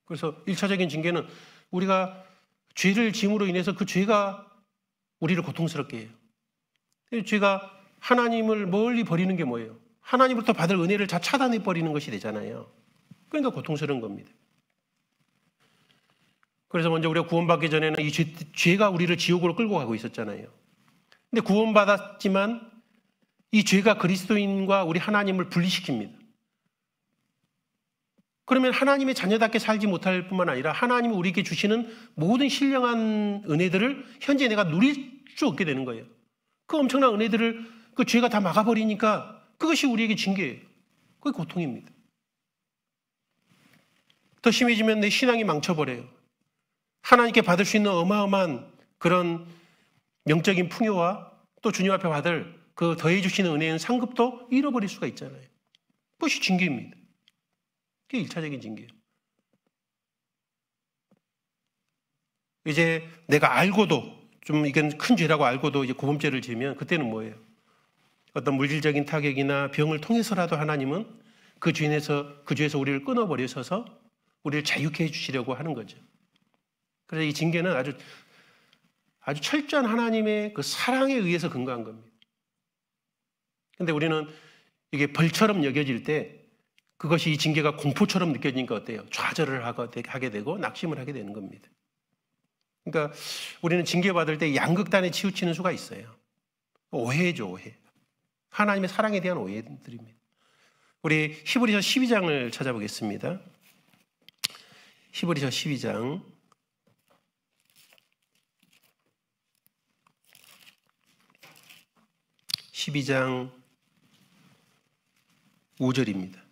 그래서 1차적인 징계는 우리가 죄를 지음으로 인해서 그 죄가 우리를 고통스럽게 해요. 죄가 하나님을 멀리 버리는 게 뭐예요? 하나님으로부터 받을 은혜를 다 차단해 버리는 것이 되잖아요. 그러니까 고통스러운 겁니다. 그래서 먼저 우리가 구원받기 전에는 이 죄가 우리를 지옥으로 끌고 가고 있었잖아요. 근데 구원받았지만 이 죄가 그리스도인과 우리 하나님을 분리시킵니다. 그러면 하나님의 자녀답게 살지 못할 뿐만 아니라 하나님이 우리에게 주시는 모든 신령한 은혜들을 현재 내가 누릴 수 없게 되는 거예요. 그 엄청난 은혜들을 그 죄가 다 막아버리니까 그것이 우리에게 징계예요. 그게 고통입니다. 더 심해지면 내 신앙이 망쳐버려요. 하나님께 받을 수 있는 어마어마한 그런 영적인 풍요와 또 주님 앞에 받을 그 더해 주시는 은혜의 상급도 잃어버릴 수가 있잖아요. 그것이 징계입니다. 그게 1차적인 징계예요. 이제 내가 알고도 좀 이건 큰 죄라고 알고도 이제 고범죄를 지으면 그때는 뭐예요? 어떤 물질적인 타격이나 병을 통해서라도 하나님은 그 죄에서 우리를 끊어버리셔서 우리를 자유케 해주시려고 하는 거죠. 그래서 이 징계는 아주 철저한 하나님의 그 사랑에 의해서 근거한 겁니다. 근데 우리는 이게 벌처럼 여겨질 때 그것이 이 징계가 공포처럼 느껴지니까 어때요? 좌절을 하게 되고 낙심을 하게 되는 겁니다. 그러니까 우리는 징계받을 때 양극단에 치우치는 수가 있어요. 오해죠, 오해. 하나님의 사랑에 대한 오해들입니다. 우리 히브리서 12장을 찾아보겠습니다. 히브리서 12장 12장 5절입니다.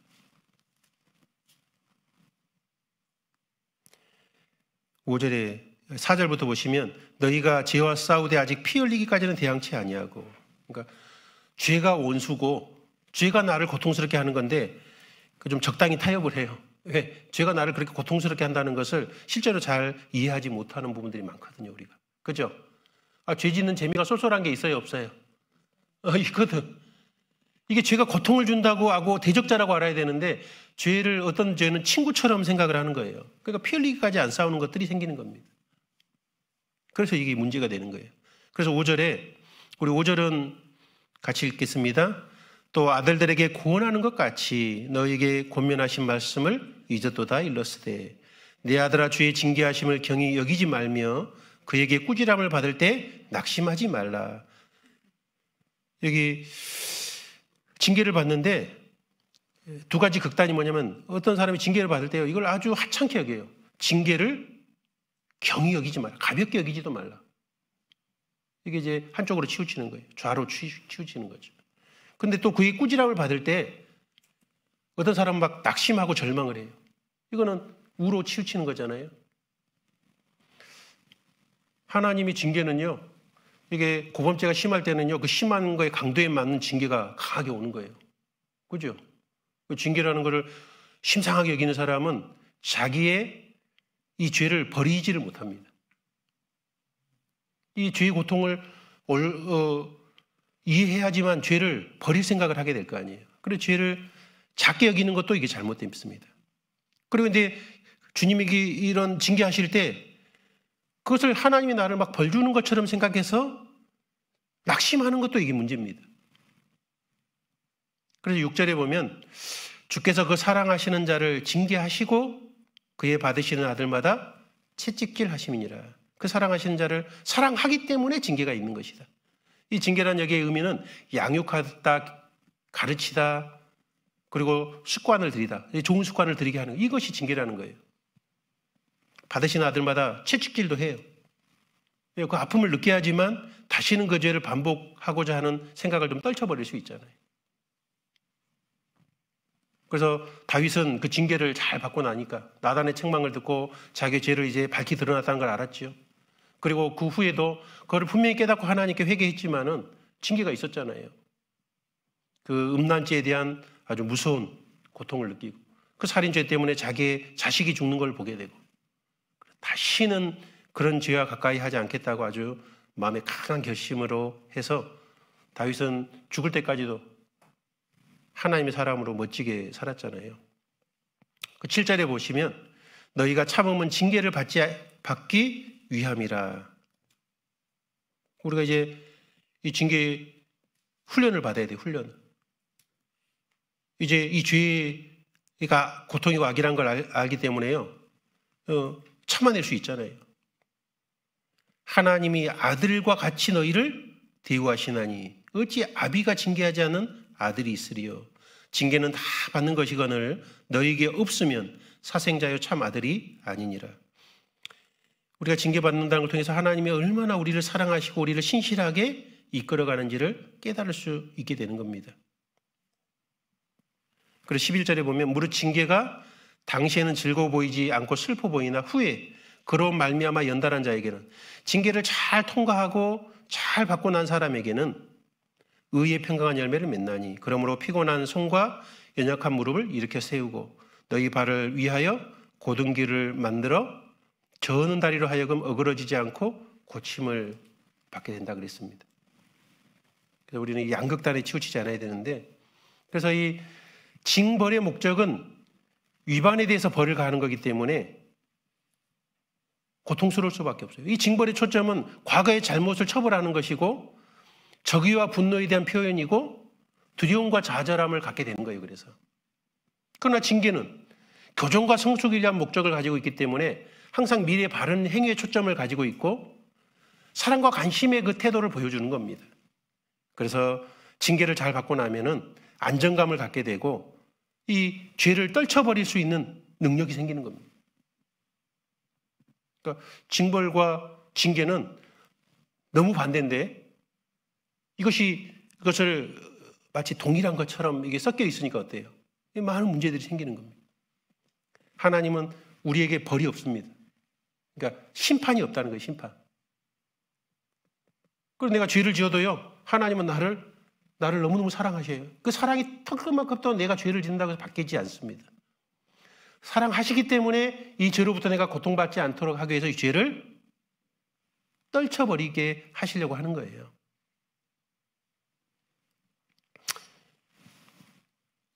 5절에 4절부터 보시면 너희가 죄와 싸우되 아직 피 흘리기까지는 대항치 아니하고, 그러니까 죄가 원수고 죄가 나를 고통스럽게 하는 건데 좀 적당히 타협을 해요. 왜? 죄가 나를 그렇게 고통스럽게 한다는 것을 실제로 잘 이해하지 못하는 부분들이 많거든요, 우리가. 그죠? 죄 짓는 재미가 쏠쏠한 게 있어요, 없어요? 있거든. 이게 죄가 고통을 준다고 하고 대적자라고 알아야 되는데 어떤 죄는 친구처럼 생각을 하는 거예요. 그러니까 피 흘리기까지 안 싸우는 것들이 생기는 겁니다. 그래서 이게 문제가 되는 거예요. 그래서 5절에 우리 5절은 같이 읽겠습니다. 또 아들들에게 구원하는 것 같이 너에게 권면하신 말씀을 잊었도다 일렀으되 내 아들아 주의 징계하심을 경히 여기지 말며 그에게 꾸지람을 받을 때 낙심하지 말라. 여기 징계를 받는데 두 가지 극단이 뭐냐면 어떤 사람이 징계를 받을 때요, 이걸 아주 하찮게 여겨요. 징계를 경히 여기지 말라. 가볍게 여기지도 말라. 이게 이제 한쪽으로 치우치는 거예요. 좌로 치우치는 거죠. 근데 또 그의 꾸지람을 받을 때 어떤 사람은 막 낙심하고 절망을 해요. 이거는 우로 치우치는 거잖아요. 하나님이 징계는요, 이게 고범죄가 심할 때는요, 그 심한 거의 강도에 맞는 징계가 강하게 오는 거예요. 그죠? 그 징계라는 것을 심상하게 여기는 사람은 자기의 이 죄를 버리지를 못합니다. 이 죄의 고통을 이해해야지만 죄를 버릴 생각을 하게 될 거 아니에요. 그래서 죄를 작게 여기는 것도 이게 잘못됐습니다. 그리고 이제 주님이 이런 징계하실 때 그것을 하나님이 나를 막 벌 주는 것처럼 생각해서 낙심하는 것도 이게 문제입니다. 그래서 6절에 보면 주께서 그 사랑하시는 자를 징계하시고 그의 받으시는 아들마다 채찍질 하심이니라. 그 사랑하시는 자를 사랑하기 때문에 징계가 있는 것이다. 이 징계란 여기의 의미는 양육하다, 가르치다, 그리고 습관을 들이다. 좋은 습관을 들이게 하는 이것이 징계라는 거예요. 받으시는 아들마다 채찍질도 해요. 그 아픔을 느껴야 하지만 다시는 그 죄를 반복하고자 하는 생각을 좀 떨쳐버릴 수 있잖아요. 그래서 다윗은 그 징계를 잘 받고 나니까 나단의 책망을 듣고 자기의 죄를 이제 밝히 드러났다는 걸 알았죠. 그리고 그 후에도 그걸 분명히 깨닫고 하나님께 회개했지만은 징계가 있었잖아요. 그 음란죄에 대한 아주 무서운 고통을 느끼고 그 살인죄 때문에 자기의 자식이 죽는 걸 보게 되고 다시는 그런 죄와 가까이 하지 않겠다고 아주 마음에 강한 결심으로 해서 다윗은 죽을 때까지도 하나님의 사람으로 멋지게 살았잖아요. 그 7절에 보시면 너희가 참음은 징계를 받기 위함이라. 우리가 이제 이 징계 훈련을 받아야 돼요. 훈련. 이제 이 죄가 고통이고 악이란 걸 알기 때문에요. 참아낼 수 있잖아요. 하나님이 아들과 같이 너희를 대우하시나니 어찌 아비가 징계하지 않은 아들이 있으리요. 징계는 다 받는 것이거늘 너희에게 없으면 사생자요 참 아들이 아니니라. 우리가 징계받는다는 걸 통해서 하나님이 얼마나 우리를 사랑하시고 우리를 신실하게 이끌어가는지를 깨달을 수 있게 되는 겁니다. 그리고 11절에 보면 무릇 징계가 당시에는 즐거워 보이지 않고 슬퍼 보이나 후에 그로 말미암아 연단한 자에게는 징계를 잘 통과하고 잘 받고 난 사람에게는 의의 평강한 열매를 맺나니 그러므로 피곤한 손과 연약한 무릎을 일으켜 세우고 너희 발을 위하여 곧은 길을 만들어 저는 다리로 하여금 어그러지지 않고 고침을 받게 된다 그랬습니다. 그래서 우리는 양극단에 치우치지 않아야 되는데, 그래서 이 징벌의 목적은 위반에 대해서 벌을 가하는 거기 때문에 고통스러울 수밖에 없어요. 이 징벌의 초점은 과거의 잘못을 처벌하는 것이고 적의와 분노에 대한 표현이고 두려움과 좌절함을 갖게 되는 거예요. 그래서 그러나 징계는 교정과 성숙을 위한 목적을 가지고 있기 때문에 항상 미래의 바른 행위에 초점을 가지고 있고 사랑과 관심의 그 태도를 보여주는 겁니다. 그래서 징계를 잘 받고 나면은 안정감을 갖게 되고 이 죄를 떨쳐버릴 수 있는 능력이 생기는 겁니다. 그러니까 징벌과 징계는 너무 반대인데 이것을 마치 동일한 것처럼 이게 섞여 있으니까 어때요? 많은 문제들이 생기는 겁니다. 하나님은 우리에게 벌이 없습니다. 그러니까 심판이 없다는 거예요. 심판. 그리고 내가 죄를 지어도요, 하나님은 나를 너무너무 사랑하셔요. 그 사랑이 턱만큼도 내가 죄를 짓는다고 해서 바뀌지 않습니다. 사랑하시기 때문에 이 죄로부터 내가 고통받지 않도록 하기 위해서 이 죄를 떨쳐버리게 하시려고 하는 거예요.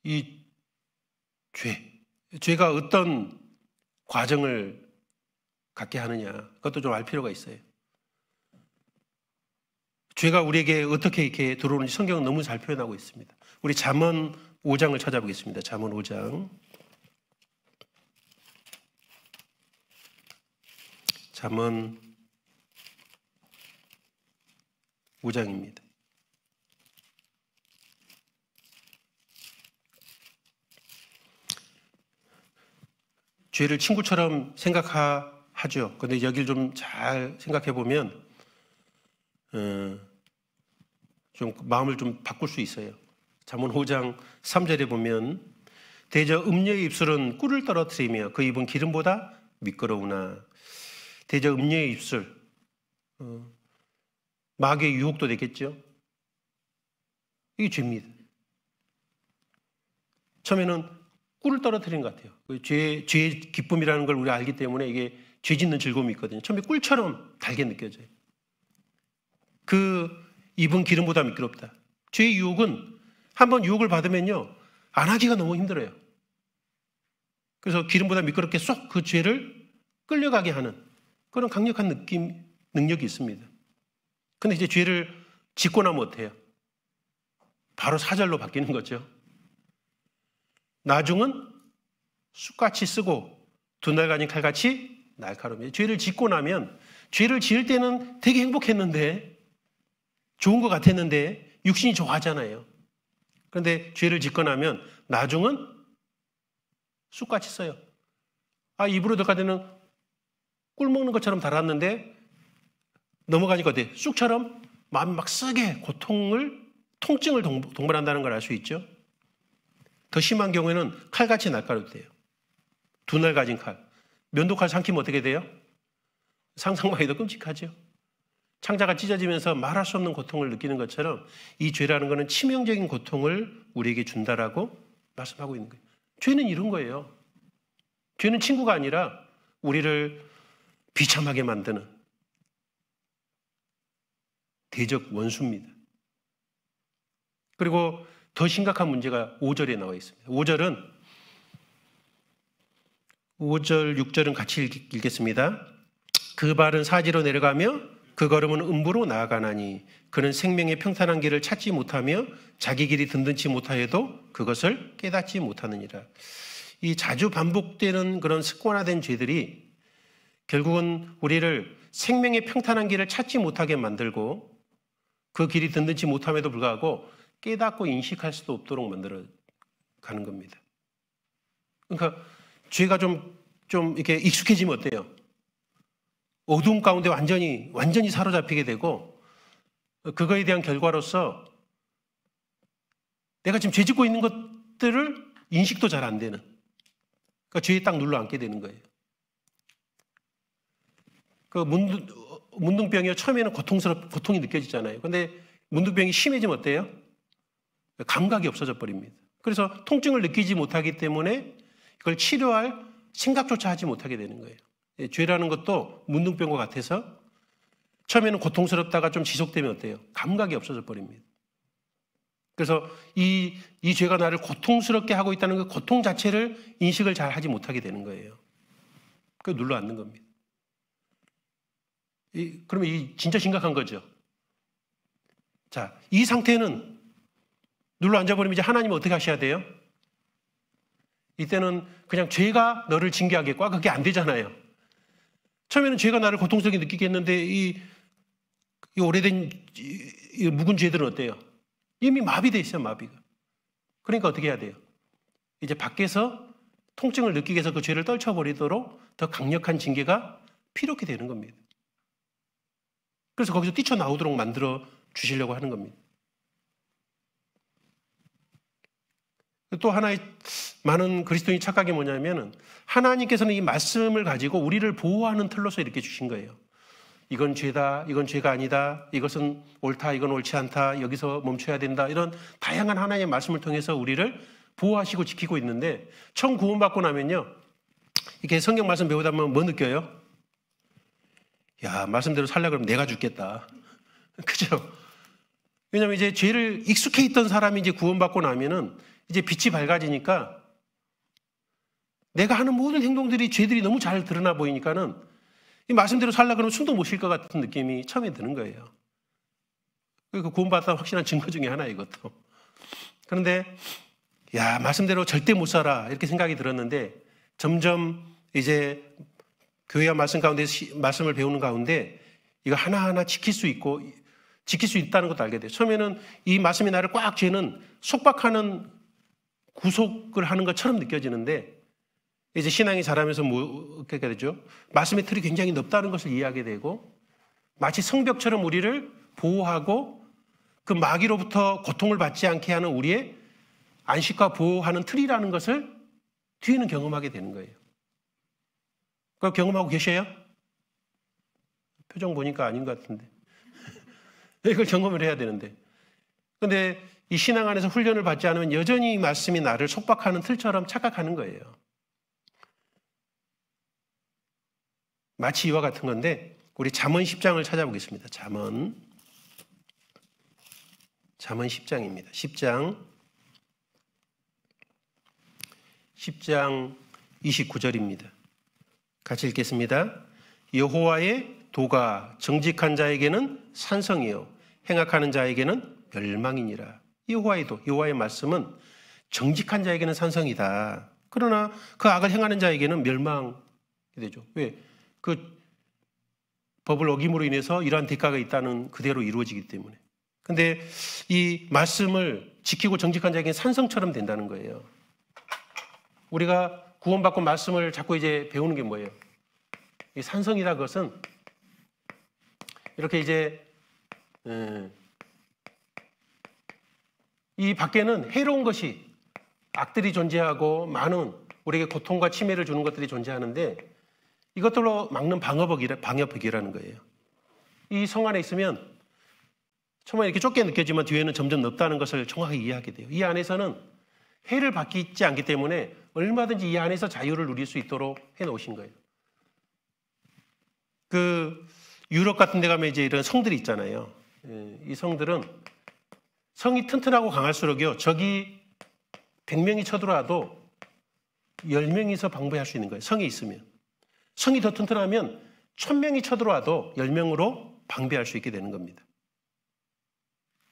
이 죄가 어떤 과정을 갖게 하느냐, 그것도 좀 알 필요가 있어요. 죄가 우리에게 어떻게 이렇게 들어오는지 성경은 너무 잘 표현하고 있습니다. 우리 잠언 5장을 찾아보겠습니다. 잠언 5장. 잠언 5장입니다. 죄를 친구처럼 생각하죠. 그런데 여기를 좀 잘 생각해 보면 좀 마음을 좀 바꿀 수 있어요. 잠언 5장 3절에 보면 대저 음녀의 입술은 꿀을 떨어뜨리며 그 입은 기름보다 미끄러우나. 대저 음녀의 입술, 마귀의 유혹도 되겠죠. 이게 죄입니다. 처음에는 꿀을 떨어뜨리는 것 같아요. 죄의 기쁨이라는 걸 우리가 알기 때문에 이게 죄 짓는 즐거움이 있거든요. 처음에 꿀처럼 달게 느껴져요. 그 입은 기름보다 미끄럽다. 죄의 유혹은 한번 유혹을 받으면요, 안 하기가 너무 힘들어요. 그래서 기름보다 미끄럽게 쏙 그 죄를 끌려가게 하는 그런 강력한 능력이 있습니다. 근데 이제 죄를 짓고 나면 어때요? 바로 사절로 바뀌는 거죠. 나중은 쑥같이 쓰고 두날가진 칼같이 날카로워요. 죄를 짓고 나면, 죄를 지을 때는 되게 행복했는데, 좋은 것 같았는데 육신이 좋아하잖아요. 그런데 죄를 짓고 나면 나중은 쑥같이 써요. 입으로 들어가서는 꿀 먹는 것처럼 달았는데 넘어가니까 어때요? 쑥처럼 마음이 막 쓰게 통증을 동반한다는 걸 알 수 있죠. 더 심한 경우에는 칼같이 날카롭대요. 두날 가진 칼. 면도칼 삼키면 어떻게 돼요? 상상만 해도 끔찍하죠. 창자가 찢어지면서 말할 수 없는 고통을 느끼는 것처럼 이 죄라는 것은 치명적인 고통을 우리에게 준다라고 말씀하고 있는 거예요. 죄는 이런 거예요. 죄는 친구가 아니라 우리를 비참하게 만드는 대적 원수입니다. 그리고 더 심각한 문제가 5절에 나와 있습니다. 5절, 6절은 같이 읽겠습니다. 그 발은 사지로 내려가며 그 걸음은 음부로 나아가나니 그는 생명의 평탄한 길을 찾지 못하며 자기 길이 든든치 못하여도 그것을 깨닫지 못하느니라. 이 자주 반복되는 그런 습관화된 죄들이 결국은 우리를 생명의 평탄한 길을 찾지 못하게 만들고 그 길이 든든치 못함에도 불구하고 깨닫고 인식할 수도 없도록 만들어 가는 겁니다. 그러니까 죄가 좀 이렇게 익숙해지면 어때요? 어두움 가운데 완전히 사로잡히게 되고 그거에 대한 결과로서 내가 지금 죄 짓고 있는 것들을 인식도 잘 안 되는, 그러니까 죄에 딱 눌러 앉게 되는 거예요. 그 문둥병이요, 처음에는 고통이 느껴지잖아요. 근데 문둥병이 심해지면 어때요? 감각이 없어져 버립니다. 그래서 통증을 느끼지 못하기 때문에 그걸 치료할 생각조차 하지 못하게 되는 거예요. 죄라는 것도 문둥병과 같아서 처음에는 고통스럽다가 좀 지속되면 어때요? 감각이 없어져 버립니다. 그래서 이 죄가 나를 고통스럽게 하고 있다는 그 고통 자체를 인식을 잘 하지 못하게 되는 거예요. 그걸 눌러 앉는 겁니다. 그러면 이 진짜 심각한 거죠. 자, 이 상태는 눌러 앉아버리면 이제 하나님은 어떻게 하셔야 돼요? 이때는 그냥 죄가 너를 징계하겠고, 그게 안 되잖아요. 처음에는 죄가 나를 고통스럽게 느끼게 했는데 이 오래된 이 묵은 죄들은 어때요? 이미 마비돼 있어요, 마비가. 그러니까 어떻게 해야 돼요? 이제 밖에서 통증을 느끼게 해서 그 죄를 떨쳐버리도록 더 강력한 징계가 필요하게 되는 겁니다. 그래서 거기서 뛰쳐나오도록 만들어 주시려고 하는 겁니다. 또 하나의 많은 그리스도인의 착각이 뭐냐면은 하나님께서는 이 말씀을 가지고 우리를 보호하는 틀로서 이렇게 주신 거예요. 이건 죄다, 이건 죄가 아니다, 이것은 옳다, 이건 옳지 않다, 여기서 멈춰야 된다, 이런 다양한 하나님의 말씀을 통해서 우리를 보호하시고 지키고 있는데 처음 구원받고 나면요, 이렇게 성경 말씀 배우다 보면 뭐 느껴요? 야, 말씀대로 살려고 그러면 내가 죽겠다. 그죠? 왜냐하면 이제 죄를 익숙해 있던 사람이 이제 구원받고 나면은 이제 빛이 밝아지니까 내가 하는 모든 행동들이 죄들이 너무 잘 드러나 보이니까는 이 말씀대로 살려고 그러면 숨도 못 쉴 것 같은 느낌이 처음에 드는 거예요. 그 구원받았다는 확실한 증거 중에 하나예요, 이것도. 그런데 야, 말씀대로 절대 못 살아 이렇게 생각이 들었는데 점점 이제 교회와 말씀 가운데 말씀을 배우는 가운데 이거 하나하나 지킬 수 있고 지킬 수 있다는 것도 알게 돼요. 처음에는 이 말씀이 나를 꽉 쥐는 속박하는 구속을 하는 것처럼 느껴지는데 이제 신앙이 자라면서 어떻게 되죠? 말씀의 틀이 굉장히 넓다는 것을 이해하게 되고 마치 성벽처럼 우리를 보호하고 그 마귀로부터 고통을 받지 않게 하는 우리의 안식과 보호하는 틀이라는 것을 뒤에는 경험하게 되는 거예요. 그걸 경험하고 계셔요? 표정 보니까 아닌 것 같은데. 이걸 경험을 해야 되는데. 그런데 이 신앙 안에서 훈련을 받지 않으면 여전히 이 말씀이 나를 속박하는 틀처럼 착각하는 거예요. 마치 이와 같은 건데 우리 잠언 10장을 찾아보겠습니다. 잠언 10장입니다. 10장 29절입니다. 같이 읽겠습니다. 여호와의 도가 정직한 자에게는 산성이요 행악하는 자에게는 멸망이니라. 여호와의 도, 여호와의 말씀은 정직한 자에게는 산성이다. 그러나 그 악을 행하는 자에게는 멸망이 되죠. 왜? 그 법을 어김으로 인해서 이러한 대가가 있다는 그대로 이루어지기 때문에. 근데 이 말씀을 지키고 정직한 자에게는 산성처럼 된다는 거예요. 우리가 구원받고 말씀을 자꾸 이제 배우는 게 뭐예요? 이 산성이다 그것은 이렇게 이제 이 밖에는 해로운 것이 악들이 존재하고 많은 우리에게 고통과 침해를 주는 것들이 존재하는데 이것들로 막는 방어벽이라는 거예요. 이 성 안에 있으면 처음에 이렇게 좁게 느껴지만 뒤에는 점점 넓다는 것을 정확하게 이해하게 돼요. 이 안에서는 해를 받지 않기 때문에 얼마든지 이 안에서 자유를 누릴 수 있도록 해놓으신 거예요. 유럽 같은 데 가면 이제 이런 성들이 있잖아요. 이 성들은 성이 튼튼하고 강할수록요, 적이 100명이 쳐들어와도 10명이서 방배할 수 있는 거예요. 성이 있으면. 성이 더 튼튼하면 1000명이 쳐들어와도 10명으로 방배할 수 있게 되는 겁니다.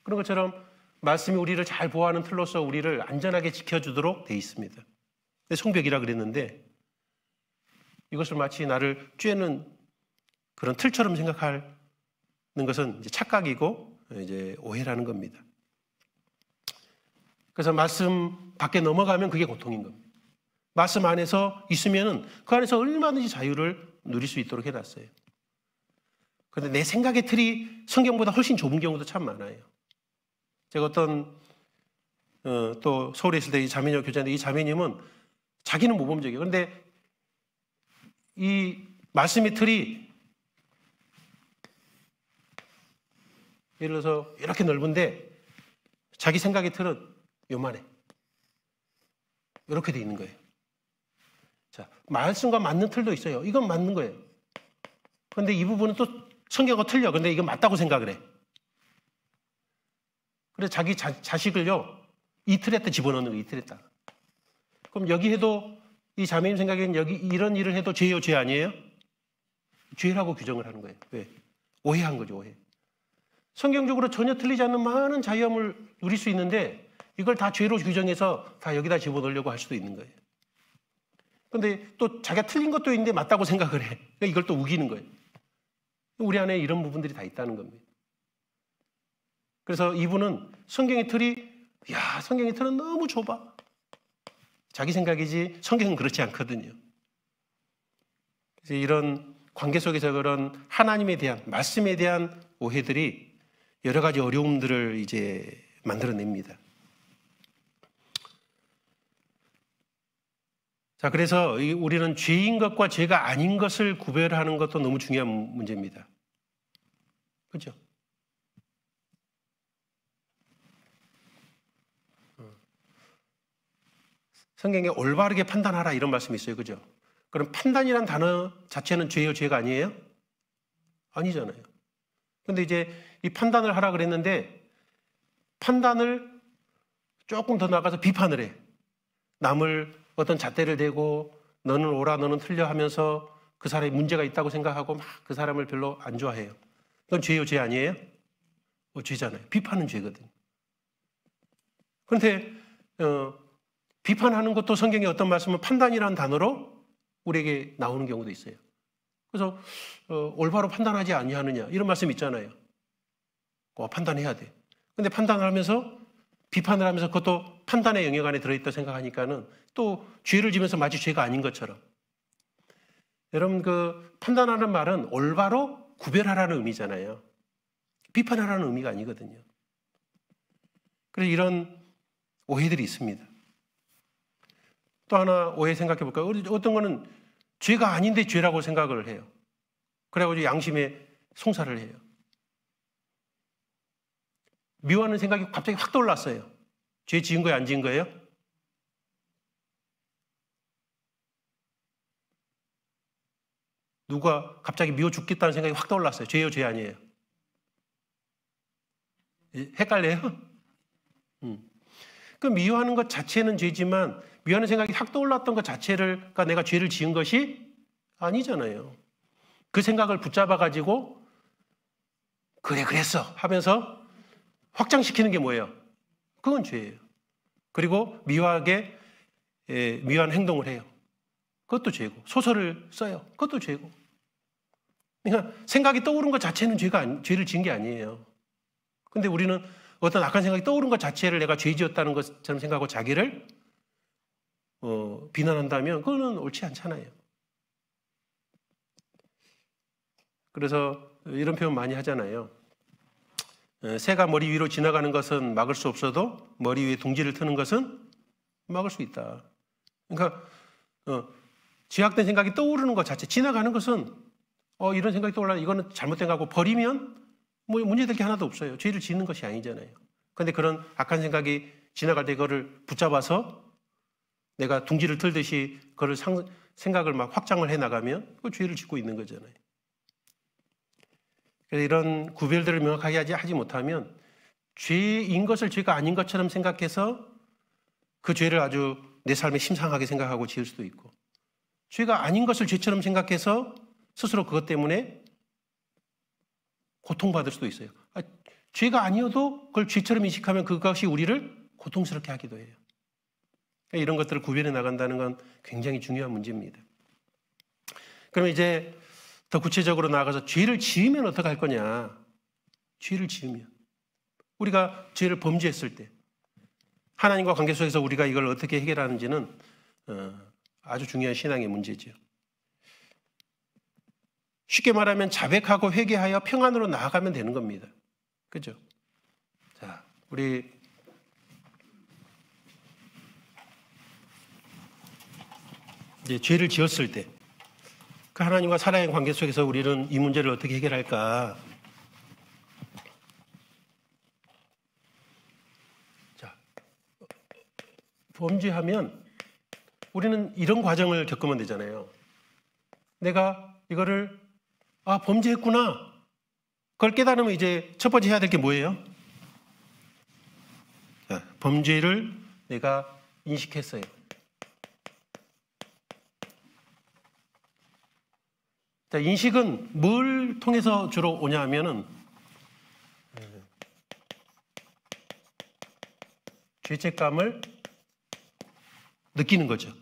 그런 것처럼 말씀이 우리를 잘 보호하는 틀로서 우리를 안전하게 지켜주도록 되어 있습니다. 성벽이라 그랬는데 이것을 마치 나를 쬐는 그런 틀처럼 생각하는 것은 이제 착각이고 이제 오해라는 겁니다. 그래서 말씀 밖에 넘어가면 그게 고통인 겁니다. 말씀 안에서 있으면은 그 안에서 얼마든지 자유를 누릴 수 있도록 해놨어요. 그런데 내 생각의 틀이 성경보다 훨씬 좁은 경우도 참 많아요. 제가 또 서울에 있을 때 이 자매님 교자인데 이 자매님은 자기는 모범적이에요. 그런데 이 말씀의 틀이 예를 들어서 이렇게 넓은데 자기 생각의 틀은 요만해. 이렇게 돼 있는 거예요. 자, 말씀과 맞는 틀도 있어요. 이건 맞는 거예요. 그런데 이 부분은 또 성경과 틀려. 근데 이건 맞다고 생각을 해. 그래서 자기 자식을요, 이 틀에다 집어넣는 거예요. 이 틀에다. 그럼 여기 해도 이 자매님 생각에는 여기 이런 일을 해도 죄요, 죄 아니에요? 죄라고 규정을 하는 거예요. 왜? 오해한 거죠, 오해. 성경적으로 전혀 틀리지 않는 많은 자유함을 누릴 수 있는데 이걸 다 죄로 규정해서 다 여기다 집어넣으려고 할 수도 있는 거예요. 그런데 또 자기가 틀린 것도 있는데 맞다고 생각을 해. 그러니까 이걸 또 우기는 거예요. 우리 안에 이런 부분들이 다 있다는 겁니다. 그래서 이분은 성경의 틀이 성경의 틀은 너무 좁아. 자기 생각이지 성경은 그렇지 않거든요. 그래서 이런 관계 속에서 그런 하나님에 대한 말씀에 대한 오해들이 여러 가지 어려움들을 이제 만들어냅니다. 자, 그래서 우리는 죄인 것과 죄가 아닌 것을 구별하는 것도 너무 중요한 문제입니다. 그렇죠? 성경에 올바르게 판단하라 이런 말씀이 있어요. 그죠? 그럼 판단이란 단어 자체는 죄요, 죄가 아니에요? 아니잖아요. 근데 이제 이 판단을 하라 그랬는데 판단을 조금 더 나가서 비판을 해. 남을 어떤 잣대를 대고 너는 옳아, 너는 틀려 하면서 그 사람이 문제가 있다고 생각하고 막 그 사람을 별로 안 좋아해요. 그건 죄요, 죄 아니에요? 죄잖아요. 비판은 죄거든요. 그런데 비판하는 것도 성경의 어떤 말씀은 판단이라는 단어로 우리에게 나오는 경우도 있어요. 그래서 올바로 판단하지 아니하느냐 이런 말씀 있잖아요. 판단해야 돼. 근데 판단을 하면서 비판을 하면서 그것도 판단의 영역 안에 들어있다 생각하니까는 또 죄를 지면서 마치 죄가 아닌 것처럼. 여러분 판단하는 말은 올바로 구별하라는 의미잖아요. 비판하라는 의미가 아니거든요. 그래서 이런 오해들이 있습니다. 또 하나 오해 생각해 볼까요? 어떤 거는 죄가 아닌데 죄라고 생각을 해요. 그래가지고 양심에 송사를 해요. 미워하는 생각이 갑자기 확 떠올랐어요. 죄 지은 거예요, 안 지은 거예요? 누가 갑자기 미워 죽겠다는 생각이 확 떠올랐어요. 죄예요, 죄 아니에요? 헷갈려요? 그 미워하는 것 자체는 죄지만 미워하는 생각이 확 떠올랐던 것 자체가 내가 죄를 지은 것이 아니잖아요. 그 생각을 붙잡아가지고 그래 그랬어 하면서 확장시키는 게 뭐예요? 그건 죄예요. 그리고 미워한 행동을 해요. 그것도 죄고 소설을 써요. 그것도 죄고. 그러니까 생각이 떠오른 것 자체는 죄를 지은 게 아니에요. 근데 우리는 어떤 악한 생각이 떠오른 것 자체를 내가 죄 지었다는 것처럼 생각하고 자기를 비난한다면 그거는 옳지 않잖아요. 그래서 이런 표현 많이 하잖아요. 새가 머리 위로 지나가는 것은 막을 수 없어도 머리 위에 둥지를 트는 것은 막을 수 있다. 그러니까 죄악된 생각이 떠오르는 것 자체, 지나가는 것은 이런 생각이 떠올라 이거는 잘못된 거고 버리면 뭐 문제될 게 하나도 없어요. 죄를 지는 것이 아니잖아요. 그런데 그런 악한 생각이 지나갈 때 그거를 붙잡아서 내가 둥지를 틀듯이 그걸 생각을 막 확장을 해나가면 그 죄를 짓고 있는 거잖아요. 그래서 이런 구별들을 명확하게 하지 못하면 죄인 것을 죄가 아닌 것처럼 생각해서 그 죄를 아주 내 삶에 심상하게 생각하고 지을 수도 있고, 죄가 아닌 것을 죄처럼 생각해서 스스로 그것 때문에 고통받을 수도 있어요. 죄가 아니어도 그걸 죄처럼 인식하면 그것이 우리를 고통스럽게 하기도 해요. 이런 것들을 구별해 나간다는 건 굉장히 중요한 문제입니다. 그러면 이제 더 구체적으로 나아가서 죄를 지으면 어떻게 할 거냐. 죄를 지으면 우리가 죄를 범죄했을 때 하나님과 관계 속에서 우리가 이걸 어떻게 해결하는지는 아주 중요한 신앙의 문제죠. 쉽게 말하면 자백하고 회개하여 평안으로 나아가면 되는 겁니다. 그죠? 자, 우리 이제 죄를 지었을 때 그 하나님과 사랑의 관계 속에서 우리는 이 문제를 어떻게 해결할까? 자, 범죄하면 우리는 이런 과정을 겪으면 되잖아요. 내가 이거를 범죄했구나. 그걸 깨달으면 이제 첫 번째 해야 될 게 뭐예요? 자, 범죄를 내가 인식했어요. 자, 인식은 뭘 통해서 주로 오냐 하면은 죄책감을 느끼는 거죠.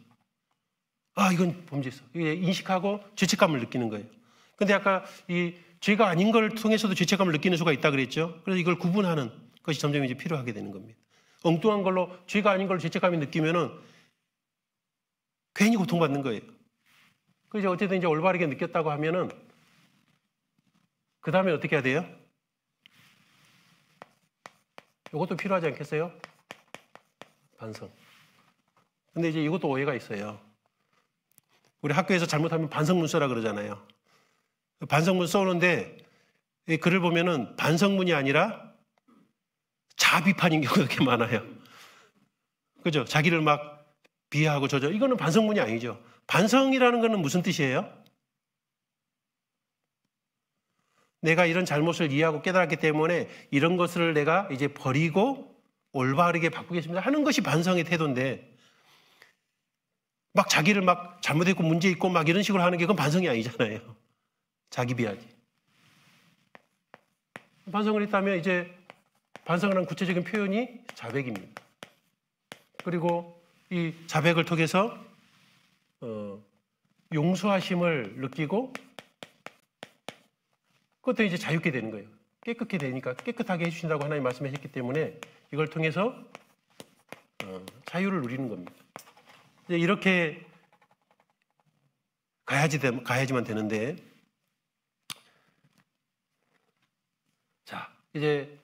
이건 범죄했어. 이게 인식하고 죄책감을 느끼는 거예요. 근데 아까 이 죄가 아닌 걸 통해서도 죄책감을 느끼는 수가 있다 그랬죠. 그래서 이걸 구분하는 것이 점점 이제 필요하게 되는 겁니다. 엉뚱한 걸로 죄가 아닌 걸 죄책감이 느끼면은 괜히 고통받는 거예요. 그래서 어쨌든 이제 올바르게 느꼈다고 하면은 그 다음에 어떻게 해야 돼요? 이것도 필요하지 않겠어요? 반성. 근데 이제 이것도 오해가 있어요. 우리 학교에서 잘못하면 반성문 써라 그러잖아요. 반성문 써오는데 이 글을 보면은 반성문이 아니라 자비판인 경우가 그렇게 많아요. 그죠? 자기를 막 비하하고 이거는 반성문이 아니죠. 반성이라는 것은 무슨 뜻이에요? 내가 이런 잘못을 이해하고 깨달았기 때문에 이런 것을 내가 이제 버리고 올바르게 바꾸겠습니다 하는 것이 반성의 태도인데, 막 자기를 막 잘못했고 문제 있고 막 이런 식으로 하는 게 그건 반성이 아니잖아요. 자기 비하지. 반성을 했다면 이제 반성을 한 구체적인 표현이 자백입니다. 그리고 이 자백을 통해서 용서하심을 느끼고 그것도 이제 자유케 되는 거예요. 깨끗게 되니까 깨끗하게 해주신다고 하나님 말씀하셨기 때문에 이걸 통해서 자유를 누리는 겁니다. 이제 이렇게 가야지만 되는데, 자, 이제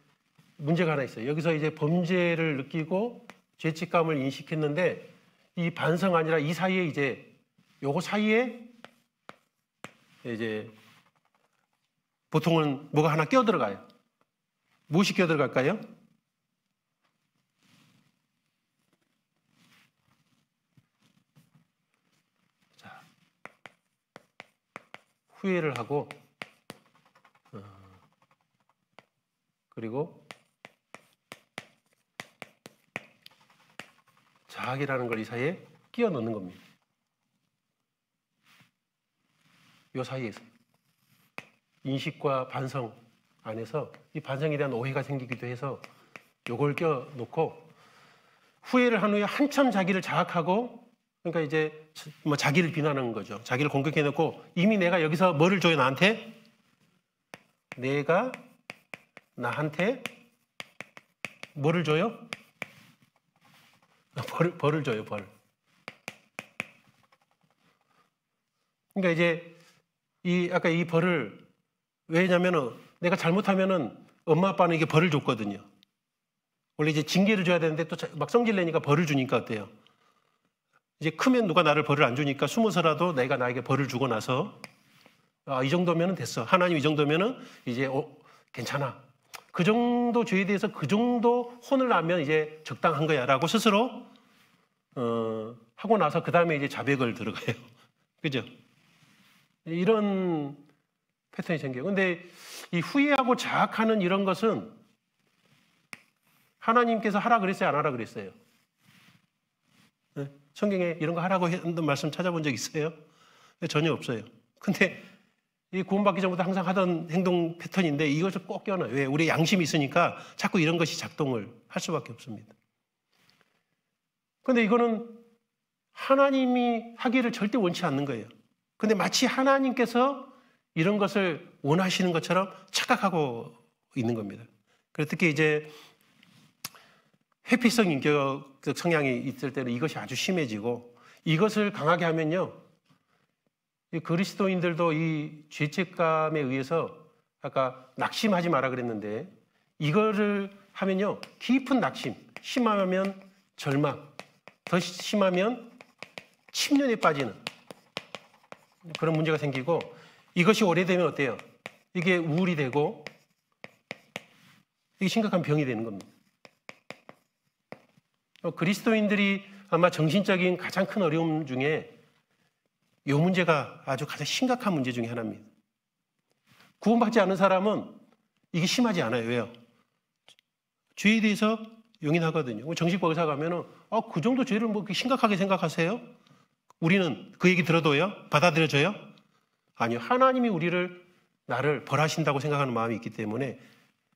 문제가 하나 있어요. 여기서 이제 범죄를 느끼고 죄책감을 인식했는데 이 반성 아니라 이 사이에 이제 요거 사이에 이제 보통은 뭐가 하나 끼어들어가요. 무엇이 끼어들어갈까요? 자, 후회를 하고 그리고 자학이라는 걸 이 사이에 끼워 넣는 겁니다. 이 사이에서 인식과 반성 안에서 이 반성에 대한 오해가 생기기도 해서 요걸 껴 놓고 후회를 한 후에 한참 자기를 자학하고, 그러니까 이제 뭐 자기를 비난하는 거죠. 자기를 공격해 놓고 이미 내가 여기서 뭐를 줘요? 나한테? 내가 나한테 뭐를 줘요? 벌을 줘요, 벌. 그러니까 이제 아까 이 벌을, 왜냐면은 내가 잘못하면은 엄마 아빠는 이게 벌을 줬거든요. 원래 이제 징계를 줘야 되는데 또 막 성질 내니까 벌을 주니까 어때요? 이제 크면 누가 나를 벌을 안 주니까 숨어서라도 내가 나에게 벌을 주고 나서 이 정도면은 됐어. 하나님 이 정도면은 이제 괜찮아. 그 정도 죄에 대해서 그 정도 혼을 나면 이제 적당한 거야 라고 스스로 하고 나서 그 다음에 이제 자백을 들어가요. 그죠? 이런 패턴이 생겨요. 근데 이 후회하고 자학하는 이런 것은 하나님께서 하라 그랬어요? 안 하라 그랬어요? 네? 성경에 이런 거 하라고 했던 말씀 찾아본 적 있어요? 네, 전혀 없어요. 근데 이 구원받기 전부터 항상 하던 행동 패턴인데 이것을 꼭 껴놔요. 왜? 우리 양심이 있으니까 자꾸 이런 것이 작동을 할 수밖에 없습니다. 근데 이거는 하나님이 하기를 절대 원치 않는 거예요. 근데 마치 하나님께서 이런 것을 원하시는 것처럼 착각하고 있는 겁니다. 그래서 특히 이제 회피성 인격적 성향이 있을 때는 이것이 아주 심해지고 이것을 강하게 하면요. 이 그리스도인들도 이 죄책감에 의해서 아까 낙심하지 마라 그랬는데 이거를 하면요. 깊은 낙심, 심하면 절망, 더 심하면 침륜에 빠지는 그런 문제가 생기고 이것이 오래되면 어때요? 이게 우울이 되고 이게 심각한 병이 되는 겁니다. 그리스도인들이 아마 정신적인 가장 큰 어려움 중에 이 문제가 아주 가장 심각한 문제 중에 하나입니다. 구원받지 않은 사람은 이게 심하지 않아요. 왜요? 죄에 대해서 용인하거든요. 정신과 의사 가면은 그 정도 죄를 뭐 심각하게 생각하세요? 우리는 그 얘기 들어도요? 받아들여져요? 아니요. 하나님이 나를 벌하신다고 생각하는 마음이 있기 때문에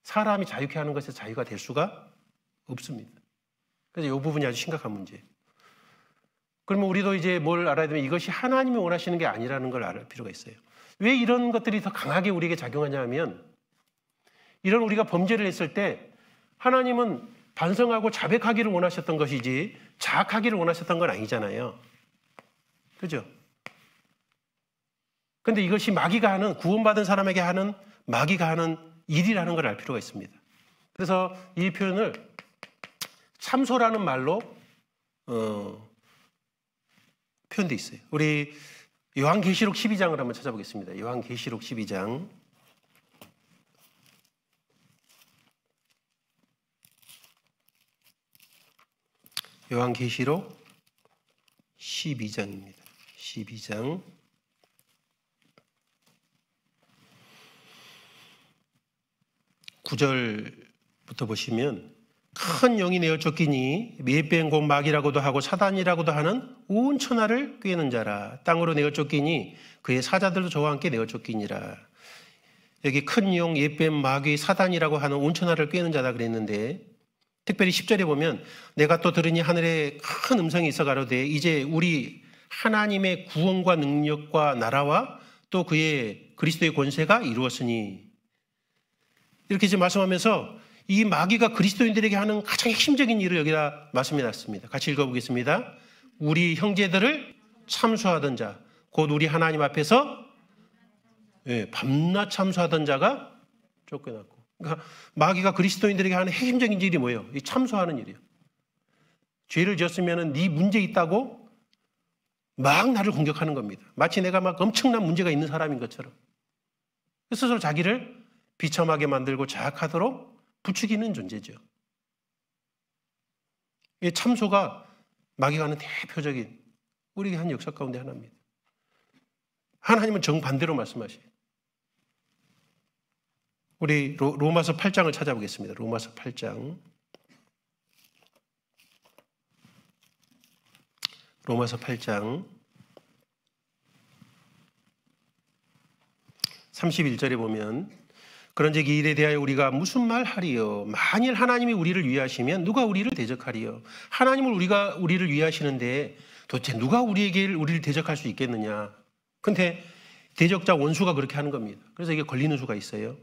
사람이 자유케 하는 것에서 자유가 될 수가 없습니다. 그래서 이 부분이 아주 심각한 문제예요. 그러면 우리도 이제 뭘 알아야 되면 이것이 하나님이 원하시는 게 아니라는 걸 알 필요가 있어요. 왜 이런 것들이 더 강하게 우리에게 작용하냐 하면 이런 우리가 범죄를 했을 때 하나님은 반성하고 자백하기를 원하셨던 것이지 자학하기를 원하셨던 건 아니잖아요. 그죠? 근데 이것이 마귀가 하는, 구원받은 사람에게 하는 마귀가 하는 일이라는 걸 알 필요가 있습니다. 그래서 이 표현을 참소라는 말로 표현되어 있어요. 우리 요한계시록 12장을 한번 찾아보겠습니다. 요한계시록 12장. 요한계시록 12장입니다. 12장. 9절부터 보시면 큰 영이 내어 쫓기니 滅병 곧 마귀라고도 하고 사단이라고도 하는 온 천하를 꾀는 자라. 땅으로 내어 쫓기니 그의 사자들도 저와 함께 내어 쫓기니라. 여기 큰 영, 灭병, 마귀, 사단이라고 하는 온 천하를 꾀는 자다 그랬는데 특별히 10절에 보면 내가 또 들으니 하늘에 큰 음성이 있어 가로되 이제 우리 하나님의 구원과 능력과 나라와 또 그의 그리스도의 권세가 이루었으니 이렇게 이제 말씀하면서 이 마귀가 그리스도인들에게 하는 가장 핵심적인 일을 여기다 말씀해놨습니다. 같이 읽어보겠습니다. 우리 형제들을 참수하던 자, 곧 우리 하나님 앞에서 밤낮 참수하던 자가 쫓겨났고, 그러니까 마귀가 그리스도인들에게 하는 핵심적인 일이 뭐예요? 이 참수하는 일이에요. 죄를 지었으면 네 문제 있다고 막 나를 공격하는 겁니다. 마치 내가 막 엄청난 문제가 있는 사람인 것처럼 스스로 자기를 비참하게 만들고 자학하도록 부추기는 존재죠. 이 참소가 마귀가 하는 대표적인 우리에게 한 역사 가운데 하나입니다. 하나님은 정반대로 말씀하셔요. 우리 로마서 8장을 찾아보겠습니다. 로마서 8장. 로마서 8장 31절에 보면 그런즉 이 일에 대하여 우리가 무슨 말 하리요? 만일 하나님이 우리를 위하시면 누가 우리를 대적하리요? 하나님을 우리를 위하시는데 도대체 누가 우리를 대적할 수 있겠느냐? 근데 대적자 원수가 그렇게 하는 겁니다. 그래서 이게 걸리는 수가 있어요.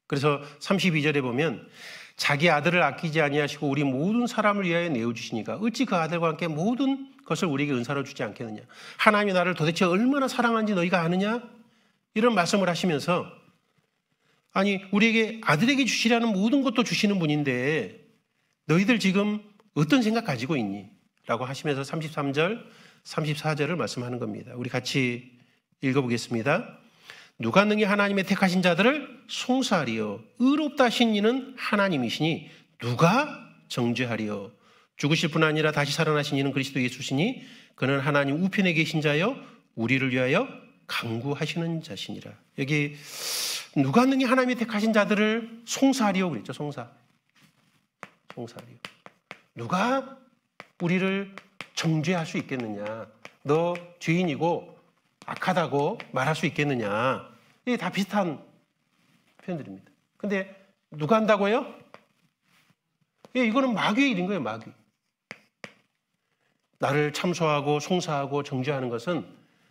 그래서 32절에 보면 자기 아들을 아끼지 아니하시고 우리 모든 사람을 위하여 내어주시니까 어찌 그 아들과 함께 모든 것을 우리에게 은사로 주지 않겠느냐? 하나님이 나를 도대체 얼마나 사랑하는지 너희가 아느냐? 이런 말씀을 하시면서 아니 우리에게 아들에게 주시라는 모든 것도 주시는 분인데 너희들 지금 어떤 생각 가지고 있니? 라고 하시면서 33절, 34절을 말씀하는 겁니다. 우리 같이 읽어보겠습니다. 누가 능히 하나님의 택하신 자들을 송사하리요? 의롭다 하신 이는 하나님이시니 누가 정죄하리요? 죽으실 뿐 아니라 다시 살아나신 이는 그리스도 예수시니 그는 하나님 우편에 계신 자여 우리를 위하여 간구하시는 자시니라. 여기 누가 능히 하나님이 택하신 자들을 송사하리요 그랬죠. 송사하리요. 누가 우리를 정죄할 수 있겠느냐. 너 죄인이고 악하다고 말할 수 있겠느냐. 이게 다 비슷한 표현들입니다. 근데 누가 한다고요? 이거는 마귀의 일인 거예요. 마귀. 나를 참소하고 송사하고 정죄하는 것은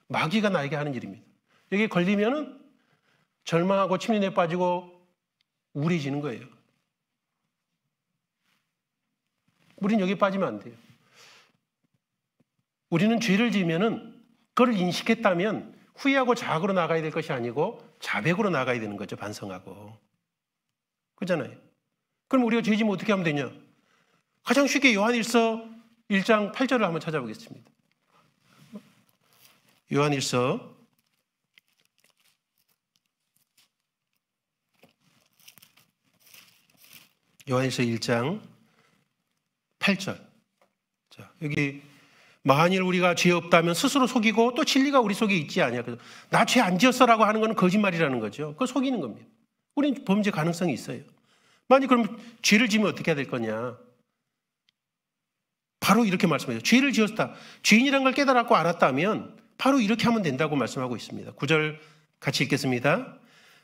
마귀가 나에게 하는 일입니다. 여기 걸리면은 절망하고 침륜에 빠지고 우울해지는 거예요. 우린 여기 빠지면 안 돼요. 우리는 죄를 지으면은 그걸 인식했다면 후회하고 자학으로 나가야 될 것이 아니고 자백으로 나가야 되는 거죠. 반성하고. 그렇잖아요. 그럼 우리가 죄 지으면 어떻게 하면 되냐? 가장 쉽게 요한일서 1장 8절을 한번 찾아보겠습니다. 요한일서 1장 8절. 자, 여기 만일 우리가 죄 없다면 스스로 속이고 또 진리가 우리 속에 있지 않냐. 그래서 나 죄 안 지었어라고 하는 건 거짓말이라는 거죠. 그거 속이는 겁니다. 우리는 범죄 가능성이 있어요. 만약 그럼 죄를 지으면 어떻게 해야 될 거냐? 바로 이렇게 말씀해요. 죄를 지었다. 죄인이라는 걸 깨달았고 알았다면 바로 이렇게 하면 된다고 말씀하고 있습니다. 9절 같이 읽겠습니다.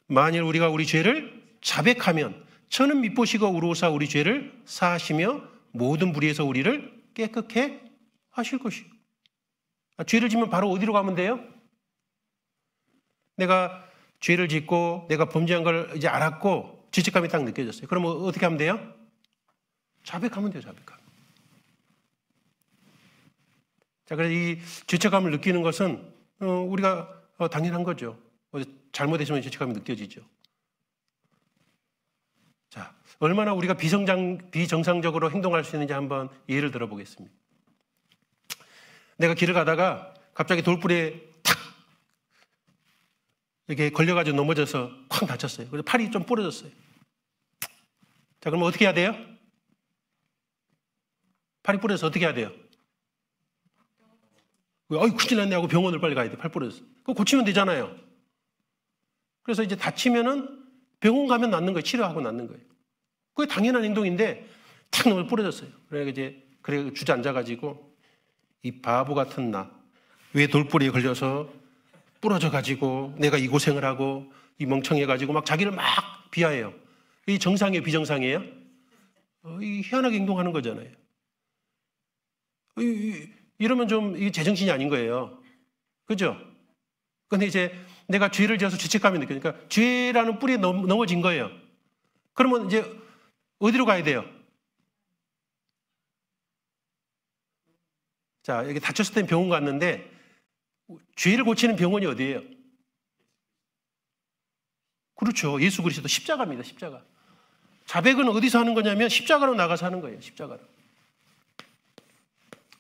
만일 우리가 우리 죄를 자백하면 저는 미쁘시고 의로우사 우리 죄를 사하시며 모든 불의에서 우리를 깨끗게 하실 것이요. 죄를 지면 바로 어디로 가면 돼요? 내가 죄를 짓고 내가 범죄한 걸 이제 알았고 죄책감이 딱 느껴졌어요. 그러면 어떻게 하면 돼요? 자백하면 돼요. 자백하면. 자, 그래서 이 죄책감을 느끼는 것은 우리가 당연한 거죠. 잘못했으면 죄책감이 느껴지죠. 자, 얼마나 우리가 비정상적으로 행동할 수 있는지 한번 예를 들어보겠습니다. 내가 길을 가다가 갑자기 돌불에 탁 이렇게 걸려가지고 넘어져서 쾅 다쳤어요. 그래서 팔이 좀 부러졌어요. 자, 그럼 어떻게 해야 돼요? 팔이 부러져서 어떻게 해야 돼요? 어이, 큰일 났네 하고 병원을 빨리 가야 돼. 팔 부러졌어. 그거 고치면 되잖아요. 그래서 이제 다치면은 병원 가면 낫는 거예요. 치료하고 낫는 거예요. 그게 당연한 행동인데 탁 넘어 부러졌어요. 그래 주저앉아가지고 이 바보 같은 나 왜 돌뿌리에 걸려서 부러져가지고 내가 이 고생을 하고 이 멍청해가지고 막 자기를 막 비하해요. 이 정상이에요, 비정상이에요? 이 희한하게 행동하는 거잖아요. 이러면 좀 이게 제정신이 아닌 거예요. 그죠? 근데 이제 내가 죄를 지어서 죄책감이 느끼니까 죄라는 뿌리에 넘어진 거예요. 그러면 이제 어디로 가야 돼요? 자, 여기 다쳤을 땐 병원 갔는데 죄를 고치는 병원이 어디예요? 그렇죠. 예수 그리스도 십자가입니다. 십자가. 자백은 어디서 하는 거냐면 십자가로 나가서 하는 거예요. 십자가로.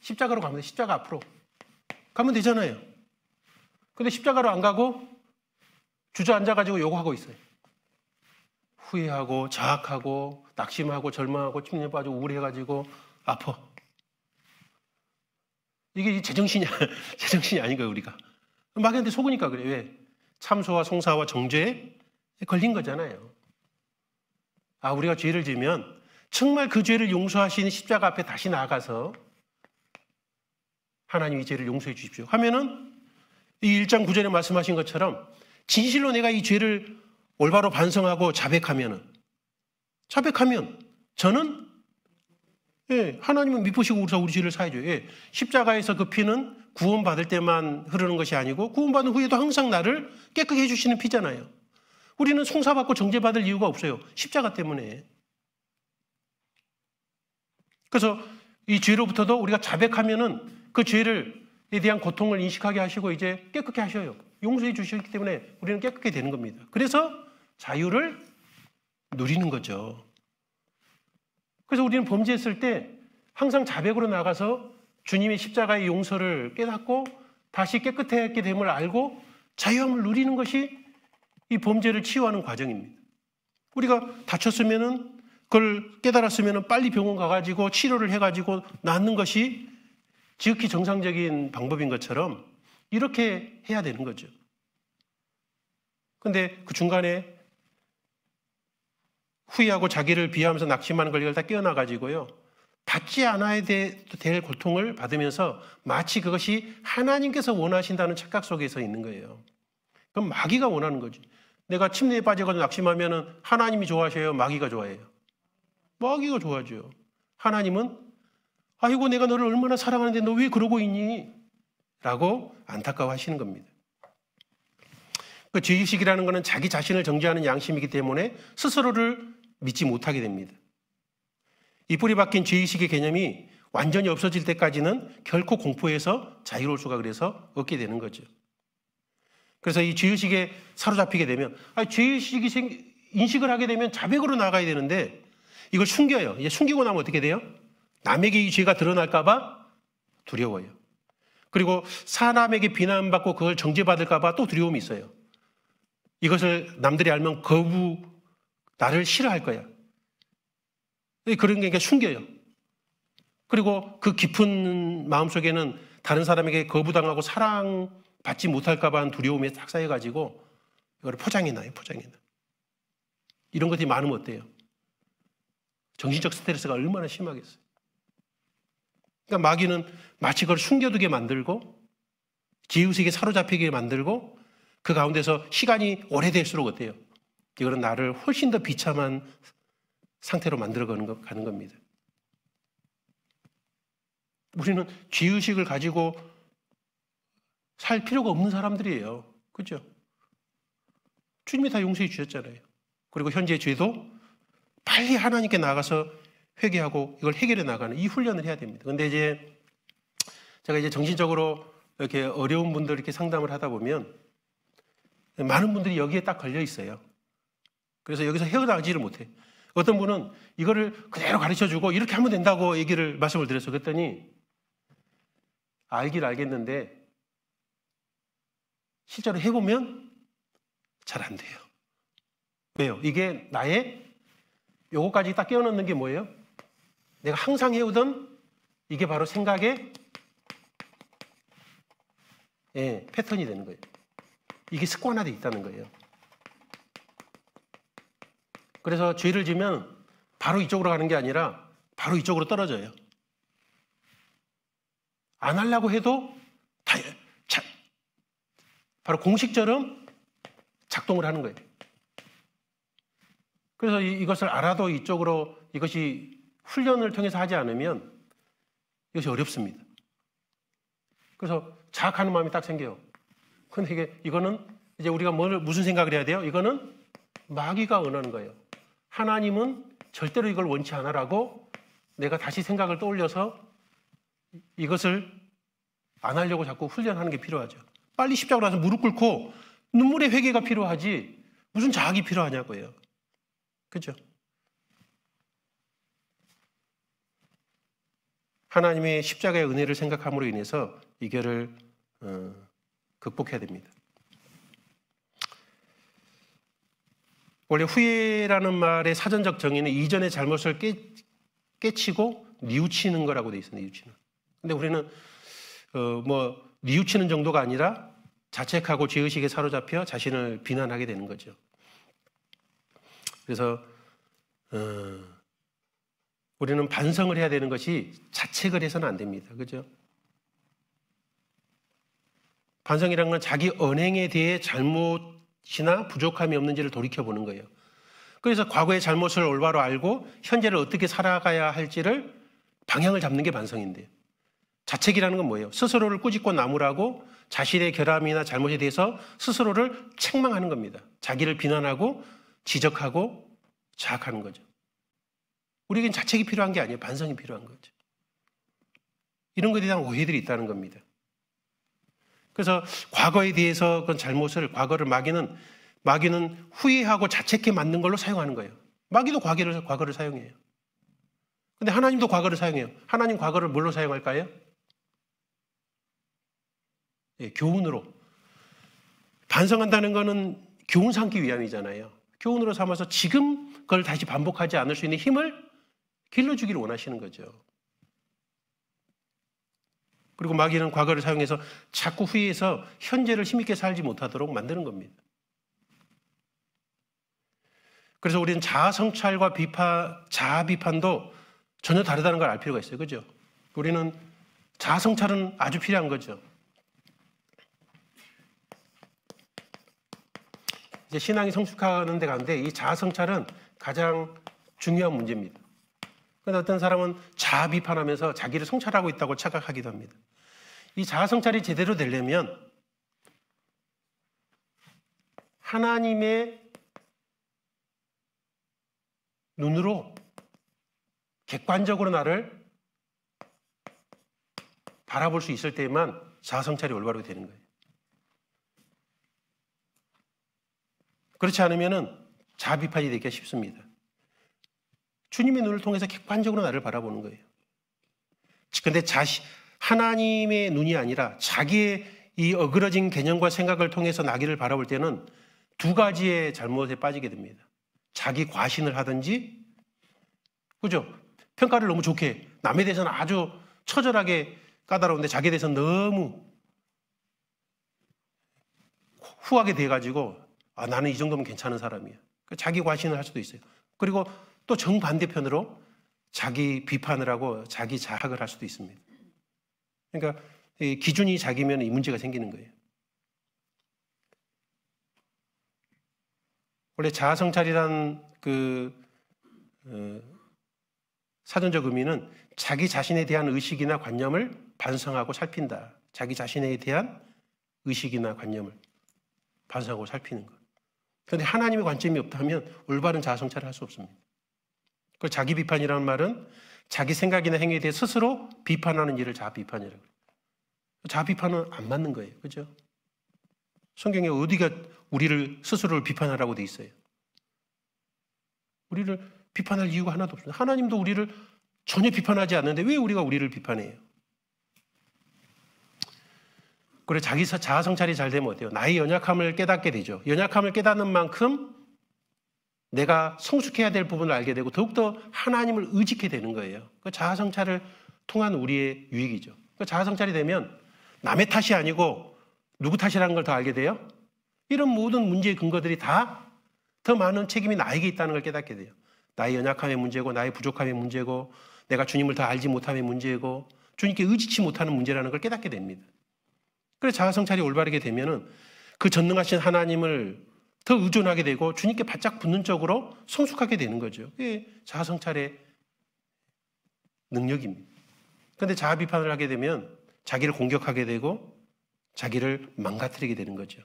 십자가로 가면 돼. 십자가 앞으로. 가면 되잖아요. 근데 십자가로 안 가고 주저앉아가지고 요구하고 있어요. 후회하고 자학하고 낙심하고 절망하고 침륜에 빠지고 우울해가지고 아파. 이게 제정신이 아닌 거예요, 우리가. 마귀한테 속으니까 그래요. 왜? 참소와 송사와 정죄에 걸린 거잖아요. 아, 우리가 죄를 지으면 정말 그 죄를 용서하시는 십자가 앞에 다시 나아가서 하나님이 죄를 용서해 주십시오 하면은 이 1장 9절에 말씀하신 것처럼 진실로 내가 이 죄를 올바로 반성하고 자백하면 저는 하나님은 미쁘시고 우리 죄를 사해줘요. 십자가에서 그 피는 구원받을 때만 흐르는 것이 아니고 구원받은 후에도 항상 나를 깨끗게 해주시는 피잖아요. 우리는 송사받고 정죄받을 이유가 없어요. 십자가 때문에. 그래서 이 죄로부터도 우리가 자백하면은 그 죄에 대한 고통을 인식하게 하시고 이제 깨끗게 하셔요. 용서해 주시기 때문에 우리는 깨끗게 되는 겁니다. 그래서 자유를 누리는 거죠. 그래서 우리는 범죄했을 때 항상 자백으로 나가서 주님의 십자가의 용서를 깨닫고 다시 깨끗하게 됨을 알고 자유함을 누리는 것이 이 범죄를 치유하는 과정입니다. 우리가 다쳤으면은 그걸 깨달았으면 빨리 병원 가가지고 치료를 해가지고 낫는 것이 지극히 정상적인 방법인 것처럼 이렇게 해야 되는 거죠. 근데 그 중간에 후회하고 자기를 비하하면서 낙심하는 걸 이걸 다 깨어나가지고요. 받지 않아야 될 고통을 받으면서 마치 그것이 하나님께서 원하신다는 착각 속에서 있는 거예요. 그럼 마귀가 원하는 거지. 내가 침대에 빠져가지고 낙심하면 하나님이 좋아하셔요? 마귀가 좋아해요? 마귀가 좋아하죠. 하나님은 아이고 내가 너를 얼마나 사랑하는데 너 왜 그러고 있니? 라고 안타까워하시는 겁니다. 그 죄의식이라는 것은 자기 자신을 정죄하는 양심이기 때문에 스스로를 믿지 못하게 됩니다. 이 뿌리 박힌 죄의식의 개념이 완전히 없어질 때까지는 결코 공포에서 자유로울 수가 그래서 없게 되는 거죠. 그래서 이 죄의식에 사로잡히게 되면 죄의식이 인식을 하게 되면 자백으로 나가야 되는데 이걸 숨겨요. 이제 숨기고 나면 어떻게 돼요? 남에게 이 죄가 드러날까 봐 두려워요. 그리고 사람에게 비난받고 그걸 정죄받을까 봐 또 두려움이 있어요. 이것을 남들이 알면 나를 싫어할 거야. 그런 게 숨겨요. 그리고 그 깊은 마음속에는 다른 사람에게 거부당하고 사랑받지 못할까 봐 하는 두려움에 딱 쌓여가지고 이걸 포장해놔요. 이런 것들이 많으면 어때요? 정신적 스트레스가 얼마나 심하겠어요. 그러니까 마귀는 마치 그걸 숨겨두게 만들고 죄의식에 사로잡히게 만들고 그 가운데서 시간이 오래될수록 어때요? 이거는 나를 훨씬 더 비참한 상태로 만들어가는 가는 겁니다. 우리는 죄의식을 가지고 살 필요가 없는 사람들이에요. 그렇죠? 주님이 다 용서해 주셨잖아요. 그리고 현재 죄도 빨리 하나님께 나가서 회개하고 이걸 해결해 나가는 이 훈련을 해야 됩니다. 그런데 이제 제가 이제 정신적으로 이렇게 어려운 분들 이렇게 상담을 하다 보면 많은 분들이 여기에 딱 걸려 있어요. 그래서 여기서 헤어나가지를 못해. 어떤 분은 이거를 그대로 가르쳐주고 이렇게 하면 된다고 말씀을 드렸어요. 그랬더니 알긴 알겠는데 실제로 해보면 잘 안 돼요. 왜요? 이게 나의 요거까지 딱 끼워넣는 게 뭐예요? 내가 항상 해오던 이게 바로 생각의 패턴이 되는 거예요. 이게 습관화되어 있다는 거예요. 그래서 죄를 지면 바로 이쪽으로 가는 게 아니라 바로 이쪽으로 떨어져요. 안 하려고 해도 바로 공식처럼 작동을 하는 거예요. 그래서 이것을 알아도 이쪽으로 이것이 훈련을 통해서 하지 않으면 이것이 어렵습니다. 그래서 자학하는 마음이 딱 생겨요. 근데 이거는 이제 우리가 무슨 생각을 해야 돼요? 이거는 마귀가 원하는 거예요. 하나님은 절대로 이걸 원치 않아라고 내가 다시 생각을 떠올려서 이것을 안 하려고 자꾸 훈련하는 게 필요하죠. 빨리 십자가로 와서 무릎 꿇고 눈물의 회개가 필요하지 무슨 자학이 필요하냐고요. 그렇죠? 하나님의 십자가의 은혜를 생각함으로 인해서 이거를 극복해야 됩니다. 원래 후회라는 말의 사전적 정의는 이전의 잘못을 깨치고 뉘우치는 거라고 돼 있어요. 뉘우치는. 근데 우리는 뉘우치는 정도가 아니라 자책하고 죄의식에 사로잡혀 자신을 비난하게 되는 거죠. 그래서 우리는 반성을 해야 되는 것이 자책을 해서는 안 됩니다. 그죠? 반성이라는 건 자기 언행에 대해 잘못이나 부족함이 없는지를 돌이켜보는 거예요. 그래서 과거의 잘못을 올바로 알고 현재를 어떻게 살아가야 할지를 방향을 잡는 게 반성인데요. 자책이라는 건 뭐예요? 스스로를 꾸짖고 나무라고 자신의 결함이나 잘못에 대해서 스스로를 책망하는 겁니다. 자기를 비난하고 지적하고 자학하는 거죠. 우리에겐 자책이 필요한 게 아니에요. 반성이 필요한 거죠. 이런 것에 대한 오해들이 있다는 겁니다. 그래서 과거에 대해서 그 잘못을 과거를 마귀는 후회하고 자책해 만든 걸로 사용하는 거예요. 마귀도 과거를 사용해요. 근데 하나님도 과거를 사용해요. 하나님 과거를 뭘로 사용할까요? 교훈으로. 반성한다는 거는 교훈 삼기 위함이잖아요. 교훈으로 삼아서 지금 그걸 다시 반복하지 않을 수 있는 힘을 길러주기를 원하시는 거죠. 그리고 마귀는 과거를 사용해서 자꾸 후회해서 현재를 힘있게 살지 못하도록 만드는 겁니다. 그래서 우리는 자아 성찰과 자아 비판도 전혀 다르다는 걸 알 필요가 있어요. 그죠? 우리는 자아 성찰은 아주 필요한 거죠. 이제 신앙이 성숙하는 데 가는데 이 자아 성찰은 가장 중요한 문제입니다. 그런데 어떤 사람은 자아 비판하면서 자기를 성찰하고 있다고 착각하기도 합니다. 이 자아 성찰이 제대로 되려면 하나님의 눈으로 객관적으로 나를 바라볼 수 있을 때에만 자아 성찰이 올바르게 되는 거예요. 그렇지 않으면 자아 비판이 되기가 쉽습니다. 주님의 눈을 통해서 객관적으로 나를 바라보는 거예요. 그런데 하나님의 눈이 아니라 자기의 이 어그러진 개념과 생각을 통해서 나를 바라볼 때는 두 가지의 잘못에 빠지게 됩니다. 자기 과신을 하든지, 그죠? 평가를 너무 좋게, 남에 대해서는 아주 처절하게 까다로운데 자기에 대해서는 너무 후하게 돼가지고 나는 이 정도면 괜찮은 사람이야. 자기 과신을 할 수도 있어요. 그리고 또 정반대편으로 자기 비판을 하고 자기 자학을 할 수도 있습니다. 그러니까 기준이 자기면 이 문제가 생기는 거예요. 원래 자아성찰이란 사전적 의미는 자기 자신에 대한 의식이나 관념을 반성하고 살핀다. 자기 자신에 대한 의식이나 관념을 반성하고 살피는 것. 그런데 하나님의 관점이 없다면 올바른 자아성찰을 할 수 없습니다. 그 자기 비판이라는 말은 자기 생각이나 행위에 대해 스스로 비판하는 일을 자아 비판이라고 해요. 자아 비판은 안 맞는 거예요. 그죠? 성경에 어디가 우리를 스스로를 비판하라고 돼 있어요? 우리를 비판할 이유가 하나도 없습니다. 하나님도 우리를 전혀 비판하지 않는데 왜 우리가 우리를 비판해요? 그래 자기 자아 성찰이 잘 되면 어때요? 나의 연약함을 깨닫게 되죠. 연약함을 깨닫는 만큼 내가 성숙해야 될 부분을 알게 되고 더욱더 하나님을 의지케 되는 거예요. 그 자아 성찰을 통한 우리의 유익이죠. 그 자아 성찰이 되면 남의 탓이 아니고 누구 탓이라는 걸 더 알게 돼요. 이런 모든 문제의 근거들이 다 더 많은 책임이 나에게 있다는 걸 깨닫게 돼요. 나의 연약함의 문제고 나의 부족함의 문제고 내가 주님을 더 알지 못함의 문제고 주님께 의지치 못하는 문제라는 걸 깨닫게 됩니다. 그래서 자아 성찰이 올바르게 되면은 그 전능하신 하나님을 더 의존하게 되고 주님께 바짝 붙는 쪽으로 성숙하게 되는 거죠. 그게 자아 성찰의 능력입니다. 그런데 자아 비판을 하게 되면 자기를 공격하게 되고 자기를 망가뜨리게 되는 거죠.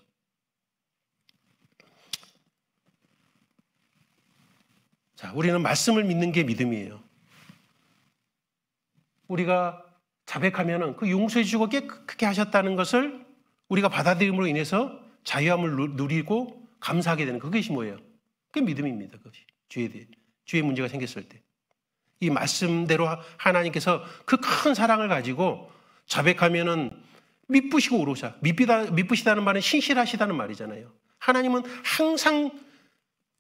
자, 우리는 말씀을 믿는 게 믿음이에요. 우리가 자백하면은 그 용서해 주시고 깨끗하게 하셨다는 것을 우리가 받아들임으로 인해서 자유함을 누리고 감사하게 되는 그것이 뭐예요? 그게 믿음입니다. 그것이 주의 문제가 생겼을 때. 이 말씀대로 하나님께서 그 큰 사랑을 가지고 자백하면은 미쁘시고 오르샤. 미쁘시다는 말은 신실하시다는 말이잖아요. 하나님은 항상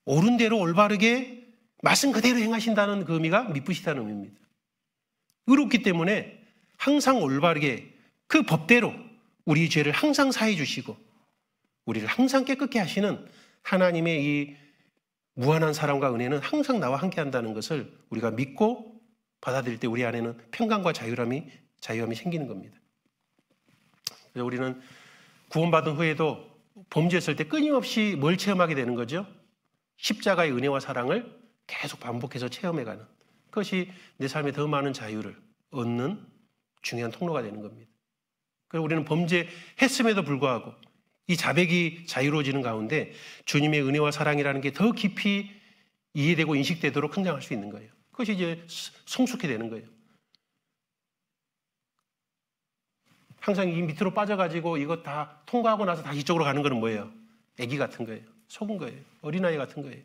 옳은 대로 올바르게 말씀 그대로 행하신다는 그 의미가 미쁘시다는 의미입니다. 의롭기 때문에 항상 올바르게 그 법대로 우리 죄를 항상 사해 주시고 우리를 항상 깨끗게 하시는 하나님의 이 무한한 사랑과 은혜는 항상 나와 함께 한다는 것을 우리가 믿고 받아들일 때 우리 안에는 평강과 자유함이 생기는 겁니다. 그래서 우리는 구원받은 후에도 범죄했을 때 끊임없이 뭘 체험하게 되는 거죠? 십자가의 은혜와 사랑을 계속 반복해서 체험해가는 그것이 내 삶에 더 많은 자유를 얻는 중요한 통로가 되는 겁니다. 그래서 우리는 범죄했음에도 불구하고 이 자백이 자유로워지는 가운데 주님의 은혜와 사랑이라는 게 더 깊이 이해되고 인식되도록 성장할 수 있는 거예요. 그것이 이제 성숙해 되는 거예요. 항상 이 밑으로 빠져가지고 이거 다 통과하고 나서 다시 이쪽으로 가는 거는 뭐예요? 애기 같은 거예요. 속은 거예요. 어린아이 같은 거예요.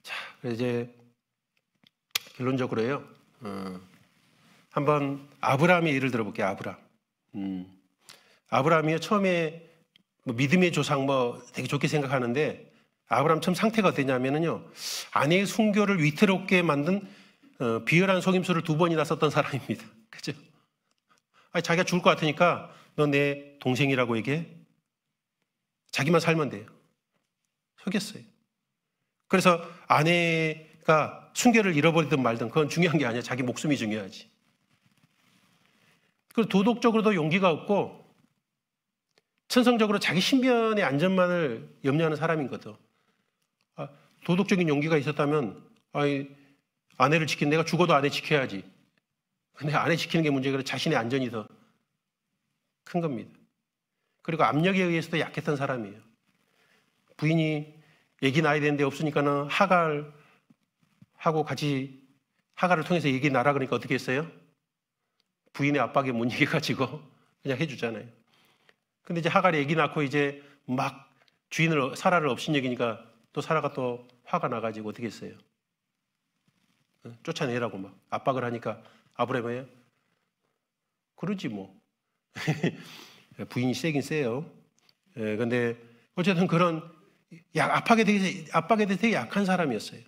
자, 그래서 이제 결론적으로요. 한번 아브라함의 예를 들어볼게요. 아브라함이요. 처음에 뭐 믿음의 조상 뭐 되게 좋게 생각하는데 아브라함 참 상태가 어땠냐면요. 아내의 순교를 위태롭게 만든 비열한 속임수를 2번이나 썼던 사람입니다. 그죠? 아니, 자기가 죽을 것 같으니까 너 내 동생이라고 얘기해. 자기만 살면 돼요. 속였어요. 그래서 아내가 순교를 잃어버리든 말든 그건 중요한 게 아니야. 자기 목숨이 중요하지. 그리고 도덕적으로도 용기가 없고 천성적으로 자기 신변의 안전만을 염려하는 사람인 거죠. 도덕적인 용기가 있었다면 아내를 지킨 내가 죽어도 아내 지켜야지. 근데 아내 지키는 게 문제가 아니라 자신의 안전이 더 큰 겁니다. 그리고 압력에 의해서도 약했던 사람이에요. 부인이 얘기 나야 되는데 없으니까는 하갈하고 같이 하갈을 통해서 얘기 나라 그러니까 어떻게 했어요? 부인의 압박에 못 이겨가지고 그냥 해주잖아요. 근데 이제 하갈이 얘기 낳고 이제 막 사라를 업신여기니까 또 사라가 또 화가 나가지고 어떻게 했어요? 쫓아내라고 막 압박을 하니까 아브라함이에요. 그러지 뭐. 부인이 세긴 세요. 근데 어쨌든 그런 압박에 대해서 되게 약한 사람이었어요.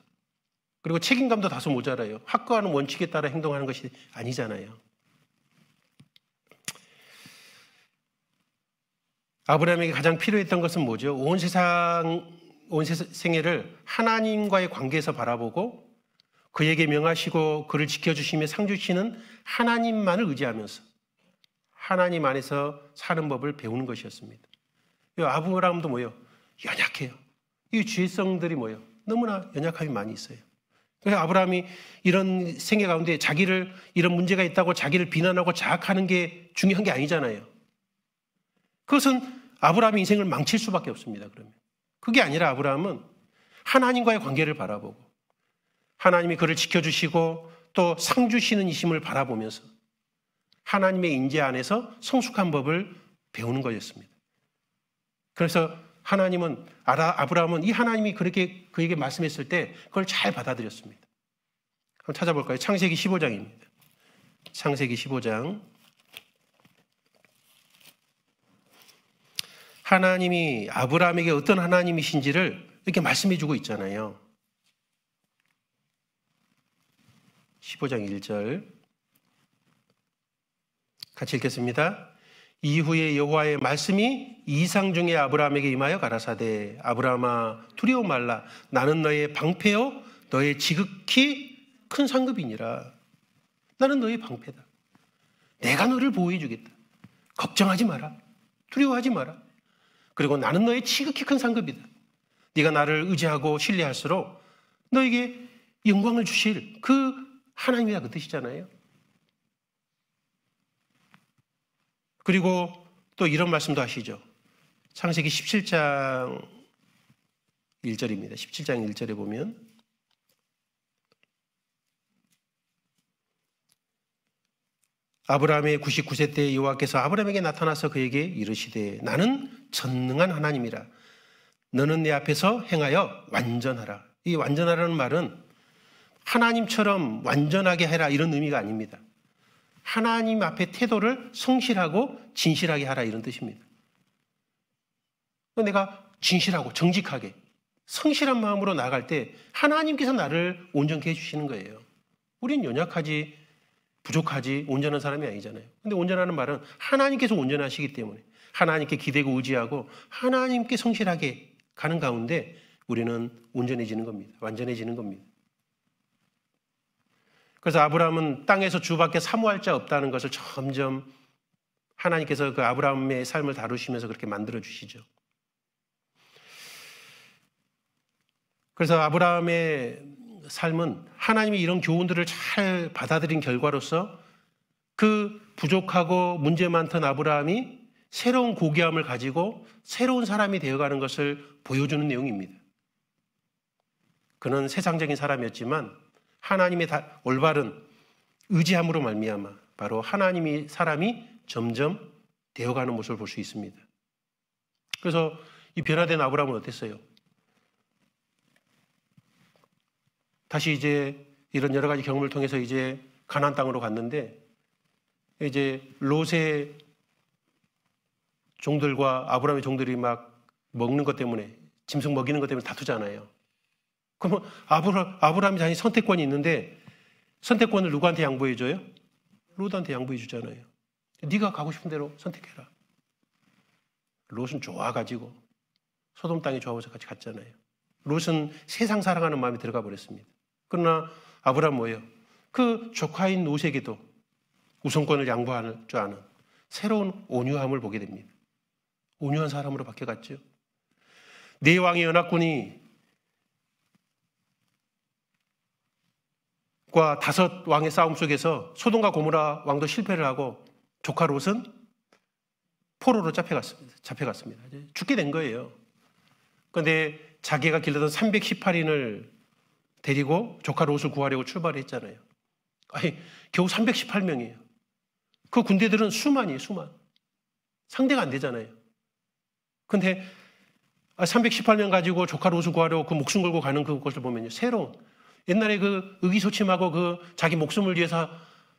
그리고 책임감도 다소 모자라요. 확고한 원칙에 따라 행동하는 것이 아니잖아요. 아브라함에게 가장 필요했던 것은 뭐죠? 온 생애를 하나님과의 관계에서 바라보고 그에게 명하시고 그를 지켜주시며 상 주시는 하나님만을 의지하면서 하나님 안에서 사는 법을 배우는 것이었습니다. 아브라함도 뭐예요? 연약해요. 이 죄성들이 뭐예요? 너무나 연약함이 많이 있어요. 그래서 아브라함이 이런 생애 가운데 이런 문제가 있다고 자기를 비난하고 자학하는 게 중요한 게 아니잖아요. 그것은 아브라함의 인생을 망칠 수밖에 없습니다. 그러면 그게 아니라 아브라함은 하나님과의 관계를 바라보고 하나님이 그를 지켜주시고 또 상 주시는 이심을 바라보면서 하나님의 인재 안에서 성숙한 법을 배우는 거였습니다. 그래서 아브라함은 이 하나님이 그렇게 그에게 말씀했을 때 그걸 잘 받아들였습니다. 한번 찾아볼까요? 창세기 15장입니다. 창세기 15장. 하나님이 아브라함에게 어떤 하나님이신지를 이렇게 말씀해 주고 있잖아요. 15장 1절 같이 읽겠습니다. 이후에 여호와의 말씀이 이상 중에 아브라함에게 임하여 가라사대 아브라함아 두려워 말라 나는 너의 방패요 너의 지극히 큰 상급이니라. 나는 너의 방패다. 내가 너를 보호해 주겠다. 걱정하지 마라. 두려워하지 마라. 그리고 나는 너의 지극히 큰 상급이다. 네가 나를 의지하고 신뢰할수록 너에게 영광을 주실 그 하나님이다 그 뜻이잖아요. 그리고 또 이런 말씀도 하시죠. 창세기 17장 1절입니다. 17장 1절에 보면 아브라함의 99세 때 여호와께서 아브라함에게 나타나서 그에게 이르시되 나는 전능한 하나님이라. 너는 내 앞에서 행하여 완전하라. 이 완전하라는 말은 하나님처럼 완전하게 해라 이런 의미가 아닙니다. 하나님 앞에 태도를 성실하고 진실하게 하라 이런 뜻입니다. 내가 진실하고 정직하게 성실한 마음으로 나아갈 때 하나님께서 나를 온전케 해주시는 거예요. 우린 연약하지 부족하지 온전한 사람이 아니잖아요. 근데 온전하는 말은 하나님께서 온전하시기 때문에 하나님께 기대고 의지하고 하나님께 성실하게 가는 가운데 우리는 온전해지는 겁니다. 완전해지는 겁니다. 그래서 아브라함은 땅에서 주밖에 사모할 자 없다는 것을 점점 하나님께서 그 아브라함의 삶을 다루시면서 그렇게 만들어 주시죠. 그래서 아브라함의 삶은 하나님이 이런 교훈들을 잘 받아들인 결과로서 그 부족하고 문제 많던 아브라함이 새로운 고귀함을 가지고 새로운 사람이 되어가는 것을 보여주는 내용입니다. 그는 세상적인 사람이었지만 하나님의 올바른 의지함으로 말미암아 바로 하나님이 사람이 점점 되어가는 모습을 볼 수 있습니다. 그래서 이 변화된 아브라함은 어땠어요? 다시 이제 이런 여러 가지 경험을 통해서 이제 가나안 땅으로 갔는데 이제 롯의 종들과 아브라함의 종들이 막 먹는 것 때문에, 짐승 먹이는 것 때문에 다투잖아요. 그러면 아브라함이 자기 선택권이 있는데 선택권을 누구한테 양보해줘요? 롯한테 양보해주잖아요. 네가 가고 싶은 대로 선택해라. 롯은 좋아가지고 소돔 땅이 좋아서 같이 갔잖아요. 롯은 세상 사랑하는 마음이 들어가 버렸습니다. 그러나 아브라함 뭐예요? 그 조카인 롯에게도 우선권을 양보할 줄 아는 새로운 온유함을 보게 됩니다. 온유한 사람으로 바뀌어갔죠. 네 왕의 연합군이 과 5 왕의 싸움 속에서 소돔과 고모라 왕도 실패를 하고 조카 롯은 포로로 잡혀갔습니다. 죽게 된 거예요. 그런데 자기가 길렀던 318인을 데리고 조카 롯을 구하려고 출발했잖아요. 아니, 겨우 318명이에요. 그 군대들은 수만이에요, 수만. 상대가 안 되잖아요. 근데 318명 가지고 조카 롯을 구하려고 그 목숨 걸고 가는 그것을 보면요, 새로운, 옛날에 그 의기소침하고 그 자기 목숨을 위해서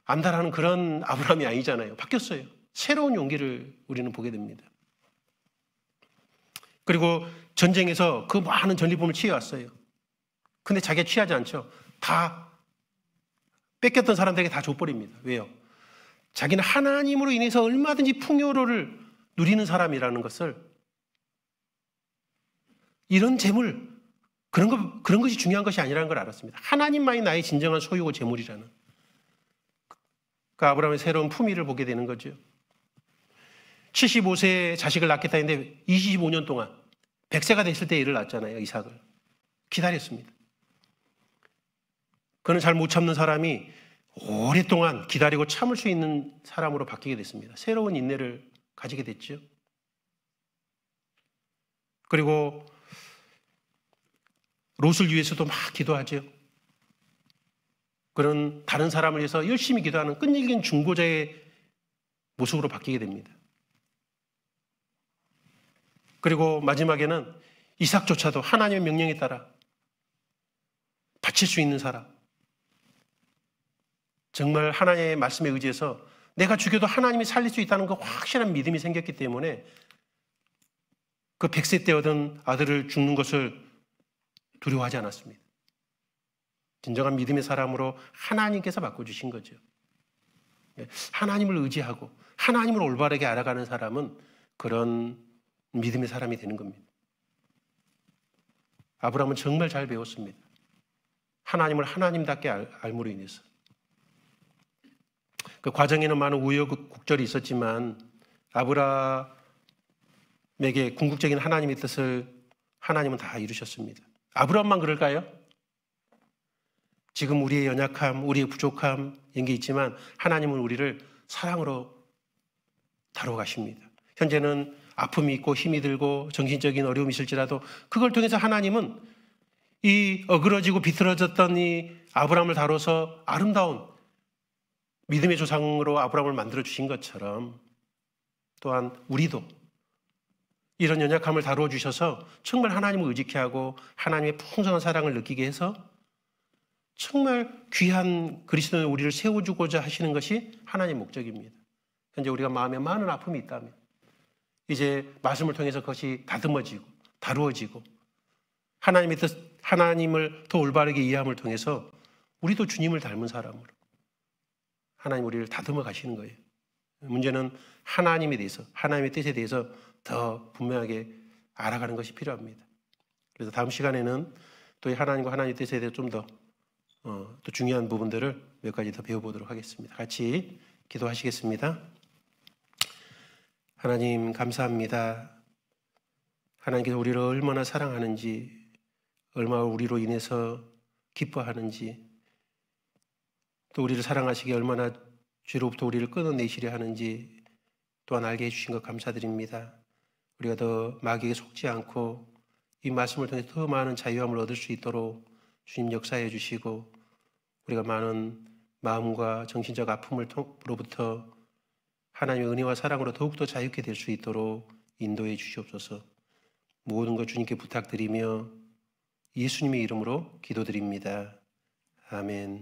안달하는 그런 아브라함이 아니잖아요. 바뀌었어요. 새로운 용기를 우리는 보게 됩니다. 그리고 전쟁에서 그 많은 전리품을 취해왔어요. 근데 자기가 취하지 않죠. 다 뺏겼던 사람들에게 다 줘버립니다. 왜요? 자기는 하나님으로 인해서 얼마든지 풍요로를 누리는 사람이라는 것을, 이런 재물, 그런 것이 중요한 것이 아니라는 걸 알았습니다. 하나님만이 나의 진정한 소유고 재물이라는. 그 아브라함의 새로운 품위를 보게 되는 거죠. 75세에 자식을 낳겠다 했는데 25년 동안 100세가 됐을 때 애를 낳았잖아요. 이삭을. 기다렸습니다. 그는 잘 못 참는 사람이 오랫동안 기다리고 참을 수 있는 사람으로 바뀌게 됐습니다. 새로운 인내를 가지게 됐죠. 그리고 롯을 위해서도 막 기도하죠. 그런 다른 사람을 위해서 열심히 기도하는 끈질긴 중보자의 모습으로 바뀌게 됩니다. 그리고 마지막에는 이삭조차도 하나님의 명령에 따라 바칠 수 있는 사람, 정말 하나님의 말씀에 의지해서 내가 죽여도 하나님이 살릴 수 있다는 그 확실한 믿음이 생겼기 때문에 그 100세 때 얻은 아들을 죽는 것을 두려워하지 않았습니다. 진정한 믿음의 사람으로 하나님께서 바꿔주신 거죠. 하나님을 의지하고 하나님을 올바르게 알아가는 사람은 그런 믿음의 사람이 되는 겁니다. 아브라함은 정말 잘 배웠습니다. 하나님을 하나님답게 알므로 인해서. 그 과정에는 많은 우여곡절이 있었지만 아브라함에게 궁극적인 하나님의 뜻을 하나님은 다 이루셨습니다. 아브라함만 그럴까요? 지금 우리의 연약함, 우리의 부족함 이런 게 있지만 하나님은 우리를 사랑으로 다루어 가십니다. 현재는 아픔이 있고 힘이 들고 정신적인 어려움이 있을지라도 그걸 통해서 하나님은 이 어그러지고 비틀어졌던 이 아브라함을 다뤄서 아름다운 믿음의 조상으로 아브라함을 만들어 주신 것처럼 또한 우리도 이런 연약함을 다루어 주셔서 정말 하나님을 의지케 하고 하나님의 풍성한 사랑을 느끼게 해서 정말 귀한 그리스도의 우리를 세워주고자 하시는 것이 하나님의 목적입니다. 현재 우리가 마음에 많은 아픔이 있다면 이제 말씀을 통해서 그것이 다듬어지고 다루어지고 하나님의 뜻, 하나님을 더 올바르게 이해함을 통해서 우리도 주님을 닮은 사람으로 하나님 우리를 다듬어 가시는 거예요. 문제는 하나님에 대해서, 하나님의 뜻에 대해서 더 분명하게 알아가는 것이 필요합니다. 그래서 다음 시간에는 또 하나님과 하나님의 뜻에 대해 좀 더 또 중요한 부분들을 몇 가지 더 배워보도록 하겠습니다. 같이 기도하시겠습니다. 하나님 감사합니다. 하나님께서 우리를 얼마나 사랑하는지, 얼마나 우리로 인해서 기뻐하는지, 또 우리를 사랑하시기에 얼마나 죄로부터 우리를 끊어내시려 하는지 또한 알게 해주신 것 감사드립니다. 우리가 더 마귀에게 속지 않고 이 말씀을 통해 더 많은 자유함을 얻을 수 있도록 주님 역사해 주시고 우리가 많은 마음과 정신적 아픔으로부터 하나님의 은혜와 사랑으로 더욱더 자유케 될 수 있도록 인도해 주시옵소서. 모든 것 주님께 부탁드리며 예수님의 이름으로 기도드립니다. 아멘.